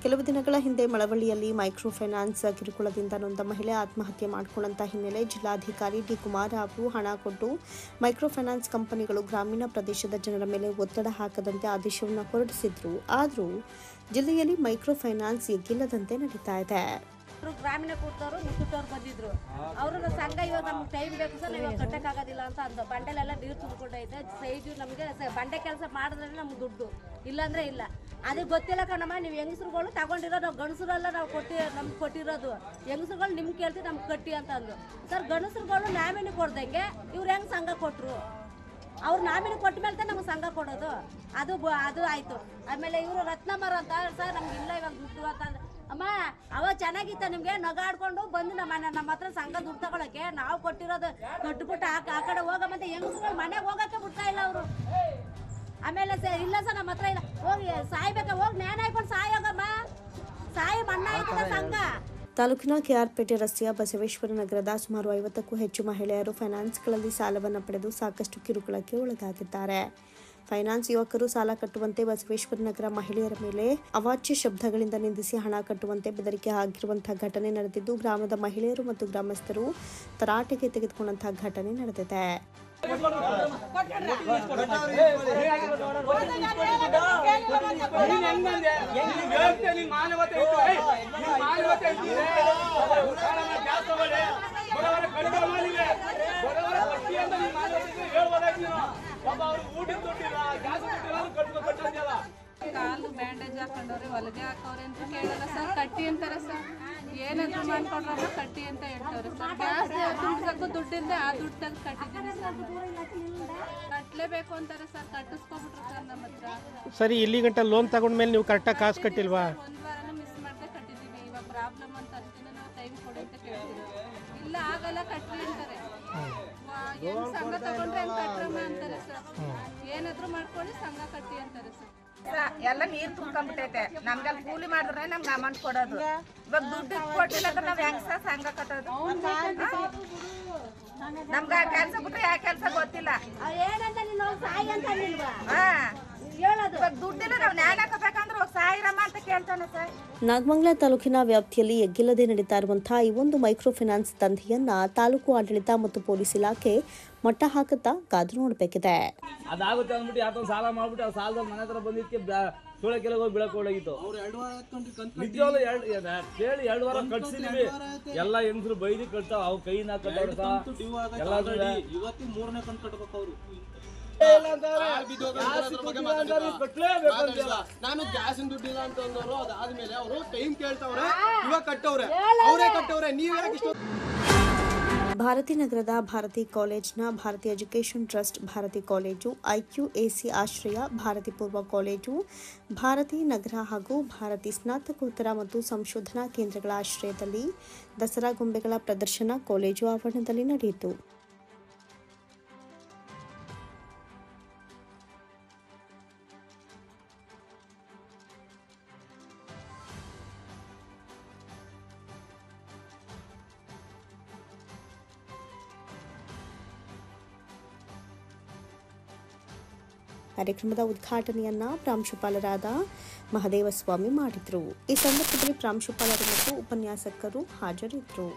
ಕೆಲವು ದಿನಗಳ ಹಿಂದೆ ಮಳವಳ್ಳಿಯಲ್ಲಿ ಮೈಕ್ರೋ ಫೈನಾನ್ಸ್ ಕಿರುಕುಳದಿಂದ ನೊಂದ ಮಹಿಳೆ ಆತ್ಮಹತ್ಯೆ ಮಾಡಿಕೊಂಡಂತ ಹಿನ್ನೆಲೆ ಜಿಲ್ಲಾಧಿಕಾರಿ ಡಿ ಕುಮಾರರಾವ್ ಹಣ ಕೊಟ್ಟು ಮೈಕ್ರೋ ಫೈನಾನ್ಸ್ ಕಂಪನಿಗಳು ಗ್ರಾಮೀಣ ಪ್ರದೇಶದ ಜನರ ಮೇಲೆ ಒತ್ತಡ ಹಾಕದಂತೆ ಆದೇಶವನ್ನು ಹೊರಡಿಸಿದ್ರು. ಆದರೂ ಜಿಲ್ಲೆಯಲ್ಲಿ ಮೈಕ್ರೋ ಫೈನಾನ್ಸ್ ಎಗ್ಗಿಲ್ಲದಂತೆ ನಡೀತಾ ಇದೆ. ಗ್ರಾಮೀಣ ಕೂತವರು ಮುತ್ತೂಟವ್ರು ಬಂದಿದ್ರು. ಅವರು ಸಂಘ ಇವಾಗ ನಮ್ಗೆ ಟೈಮ್ ಬೇಕು ಸರ್, ಇವಾಗ ಕಟ್ಟಕ್ಕಾಗೋದಿಲ್ಲ ಅಂತ ಅಂದು ಬಂಡೆಲೆಲ್ಲ ನೀರು ತುಂಬಿಕೊಂಡೈತೆ. ಸೈಜು ನಮಗೆ ಬಂಡೆ ಕೆಲಸ ಮಾಡಿದ್ರೆ ನಮ್ಗೆ ದುಡ್ಡು, ಇಲ್ಲಾಂದ್ರೆ ಇಲ್ಲ. ಅದಕ್ಕೆ ಗೊತ್ತಿಲ್ಲ ಕಣಮ್ಮ, ನೀವು ಹೆಂಗಸ್ರುಗಳು ತಗೊಂಡಿರೋ, ನಾವು ಗಣಸರೆಲ್ಲ ನಾವು ನಮ್ಗೆ ಕೊಟ್ಟಿರೋದು, ಹೆಂಗಸ್ರುಗಳು ನಿಮ್ಗೆ ಕೇಳ್ತೀವಿ ನಮ್ಗೆ ಕಟ್ಟಿ ಅಂತ ಅಂದು. ಸರ್ ಗಣಸರುಗಳು ನಾಮಿನಿ ಕೊಡ್ದಂಗೆ ಇವ್ರು ಹೆಂಗೆ ಸಂಘ ಕೊಟ್ಟರು? ಅವ್ರು ನಾಮಿನಿ ಕೊಟ್ಟ ಮೇಲೆ ನಮ್ಗೆ ಸಂಘ ಕೊಡೋದು. ಅದು ಆಯಿತು. ಆಮೇಲೆ ಇವರು ರತ್ನಮ್ಮರ ಅಂತ ಸರ್ ನಮ್ಗೆ ಇಲ್ಲ ಇವಾಗ ದುಡ್ಡು ಅಂತ. ಅಮ್ಮ ಅವ ಚೆನ್ನಾಗಿತ್ತ, ನಿಮ್ಗೆ ನಗಾಡ್ಕೊಂಡು ಬಂದು ನಮ್ಮ ಹತ್ರ ಸಂಘ ದುಡ್ಡು ತಗೊಳಕ್ಕೆ ನಾವು ಕೊಟ್ಟಿರೋದು ಕಟ್ಬಿಟ್ಟು ಆ ಕಡೆ ಹೋಗಮ್ಮಂತ ಹೆಂಗಸ್ರು ಮನೆಗೆ ಹೋಗಕ್ಕೆ ಬಿಡ್ತಾ ಇಲ್ಲ ಅವರು. ಆಮೇಲೆ ಇಲ್ಲ ಸರ್ ನಮ್ಮ ಹತ್ರ ಇಲ್ಲ, ಹೋಗಿ ಸಾಯ್ಬೇಕ, ಹೋಗಿ ನೇಣ ಹಾಕೊಂಡು ಸಾಯೋಗಮ್ಮ, ಸಾಯಿ ಮಣ್ಣ ಆಯ್ತದ ಸಂಘ. ತಾಲೂಕಿನ ಕೆಆರ್ಪೇಟೆ ರಸ್ತೆಯ ಬಸವೇಶ್ವರ ನಗರದ ಸುಮಾರು 50ಕ್ಕೂ ಹೆಚ್ಚು ಮಹಿಳೆಯರು ಫೈನಾನ್ಸ್ಗಳಲ್ಲಿ ಸಾಲವನ್ನು ಪಡೆದು ಸಾಕಷ್ಟು ಕಿರುಕುಳಕ್ಕೆ ಒಳಗಾಗಿದ್ದಾರೆ. ಫೈನಾನ್ಸ್ ಯುವಕರು ಸಾಲ ಕಟ್ಟುವಂತೆ ಬಸವೇಶ್ವರ ನಗರ ಮಹಿಳೆಯರ ಮೇಲೆ ಅವಾಚ್ಯ ಶಬ್ದಗಳಿಂದ ನಿಂದಿಸಿ ಹಣ ಕಟ್ಟುವಂತೆ ಬೆದರಿಕೆ ಆಗಿರುವಂತಹ ಘಟನೆ ನಡೆದಿದ್ದು, ಗ್ರಾಮದ ಮಹಿಳೆಯರು ಮತ್ತು ಗ್ರಾಮಸ್ಥರು ತರಾಟೆಗೆ ತೆಗೆದುಕೊಂಡಂತಹ ಘಟನೆ ನಡೆದಿದೆ. ಕಾಲು ಬ್ಯಾಂಡೇಜ್ ಹಾಕೊಂಡವ್ರೆ, ಹೊಲಿಗೆ ಹಾಕವ್ರೆ ಅಂತ ಕೇಳಲ್ಲ ಸರ್, ಕಟ್ಟಿ ಅಂತಾರೆ ಸರ್. ಏನಾದ್ರು ಮಾಡ್ಕೊಂಡ್ರಮ್ಮ ಕಟ್ಟಿ ಅಂತ ಹೇಳ್ತವ್ರೆ ಸರ್. ಜಾಸ್ತಿ ದುಡ್ಡು ದುಡ್ಡಿಂದ ಆ ದುಡ್ಡು ತೆಗೆದು ಕಟ್ಟಿದ್ದೀನಿ ಸರ್. ಕಟ್ಟಲೇಬೇಕು ಅಂತಾರೆ ಸರ್, ಕಟ್ಟಿಸ್ಕೊಬಿಟ್ರು ಸರ್ ನಮ್ಮ ಹತ್ರ. ಸರಿ, ಇಲ್ಲಿ ಗಂಟ ಲೋನ್ ತಗೊಂಡ್ಮೇಲೆ ನೀವು ಕರೆಕ್ಟಾಗಿ ಕಾಸು ಕಟ್ಟಿಲ್ವಾ? ಒಂದು ವಾರನೂ ಮಿಸ್ ಮಾಡದೆ ಕಟ್ಟಿದ್ದೀವಿ. ಇವಾಗ ಪ್ರಾಬ್ಲಮ್ ಅಂತ ಅಷ್ಟೇ, ನಾವು ಟೈಮ್ ಕೊಡಿ ಅಂತ ಕೇಳ್ತೀವಿ. ಇಲ್ಲ ಆಗಲ್ಲ ಕಟ್ಟಿ ಅಂತಾರೆ. ಏನು ಸಂಘ ತಗೊಂಡ್ರೆ ಹೆಂಗೆ ಕಟ್ರಮ್ಮ ಅಂತಾರೆ ಸರ್. ಏನಾದ್ರು ಮಾಡ್ಕೊಳ್ಳಿ ಸಂಘ ಕಟ್ಟಿ ಅಂತಾರೆ ಸರ್. ಎಲ್ಲ ನೀರು ತುಂಬ್ಕೊಂಡ್ಬಿಟ್ಟೈತೆ. ನಮ್ಗೆ ಕೂಲಿ ಮಾಡಿದ್ರೆ ನಮ್ಗೆ ಅಮೌಂಟ್ ಕೊಡೋದು. ಇವಾಗ ದುಡ್ಡು ಕೊಟ್ಟಿಲ್ಲ ಅಂದ್ರೆ ನಾವ್ ಹೆಂಗ್ ಸರ್ ಸಂಘ ಕಟ್ಟೋದು? ನಮ್ಗೆ ಕೆಲಸ ಬಿಟ್ರೆ ಯಾವ ಕೆಲಸ ಗೊತ್ತಿಲ್ಲ. ಇವಾಗ ದುಡ್ಡಿಲ್ಲ, ನಾವ್ ನ್ಯಾಯ ಹಾಕಬೇಕಂದ್ರೆ ಹೋಗಿ ಸಾಯಿರಮ್ಮ ಅಂತ ಕೇಳ್ತಾನೆ ಸರ್. ನಾಗಮಂಗಲ ತಾಲೂಕಿನ ವ್ಯಾಪ್ತಿಯಲ್ಲಿ ಎಗ್ಗಿಲ್ಲದೆ ನಡೀತಾ ಇರುವಂತಹ ಈ ಒಂದು ಮೈಕ್ರೋ ಫೈನಾನ್ಸ್ ದಂಧೆಯನ್ನ ತಾಲೂಕು ಆಡಳಿತ ಮತ್ತು ಪೊಲೀಸ್ ಇಲಾಖೆ ಮಟ್ಟ ಹಾಕುತ್ತಾ ಕಾದು ನೋಡಬೇಕಿದೆ. ಅದಾಗುತ್ತೆ ಅಂದ್ಬಿಟ್ಟು ಯಾವ್ದೋ ಸಾಲ ಮಾಡ್ಬಿಟ್ಟು ಆ ಸಾಲದಲ್ಲಿ ಮನೆ ಹತ್ರ ಬಂದಿದ್ದಕ್ಕೆ ಸೋಳೆ ಕೆಳಗೆ ಹೋಗಿ ಬೀಳಕ್ ಹೋಗಿತ್ತು. ನಿಜವಾಗ್ಲೂ ಕೇಳಿ 2 ವಾರ ಕಟ್ಸಿದೀವಿ. ಎಲ್ಲ ಹೆಂಗಸರು ಬೈದಿ ಕಟ್ತಾವ, ಅವ್ ಕೈನ ಇವತ್ತಿ 3ನೇ ಕಂತು ಕಟ್ಬೇಕು ಅವರು. ನಾನು ಗ್ಯಾಸಿನ ದುಡ್ಡಿಲ್ಲ ಅಂತ ಅಂದವರು, ಅದಾದ್ಮೇಲೆ ಅವರು ಟೈಮ್ ಕೇಳ್ತಾವ್ರೆ, ಇವಾಗ ಕಟ್ಟವ್ರೆ, ಅವರೇ ಕಟ್ಟವ್ರೆ, ನೀವ್ ಯಾಕೆ ಇಷ್ಟ? ಭಾರತಿ ನಗರದ ಭಾರತಿ ಕಾಲೇಜ್ನ Bharathi education trust, Bharathi college, IQAC ಆಶ್ರಯ, ಭಾರತಿ ಪೂರ್ವ ಕಾಲೇಜು, ಭಾರತಿ ನಗರ ಹಾಗೂ ಭಾರತಿ ಸ್ನಾತಕೋತ್ತರ ಮತ್ತು ಸಂಶೋಧನಾ ಕೇಂದ್ರಗಳ ಆಶ್ರಯದಲ್ಲಿ ದಸರಾ ಗೊಂಬೆಗಳ ಪ್ರದರ್ಶನ ಕಾಲೇಜು ಆವರಣದಲ್ಲಿ ನಡೆಯಿತು. ಕಾರ್ಯಕ್ರಮದ ಉದ್ಘಾಟನೆಯನ್ನ ಪ್ರಾಂಶುಪಾಲರಾದ ಮಹದೇವಸ್ವಾಮಿ ಮಾಡಿದರು. ಈ ಸಂದರ್ಭದಲ್ಲಿ ಪ್ರಾಂಶುಪಾಲರು ಮತ್ತು ಉಪನ್ಯಾಸಕರು ಹಾಜರಿದ್ದರು.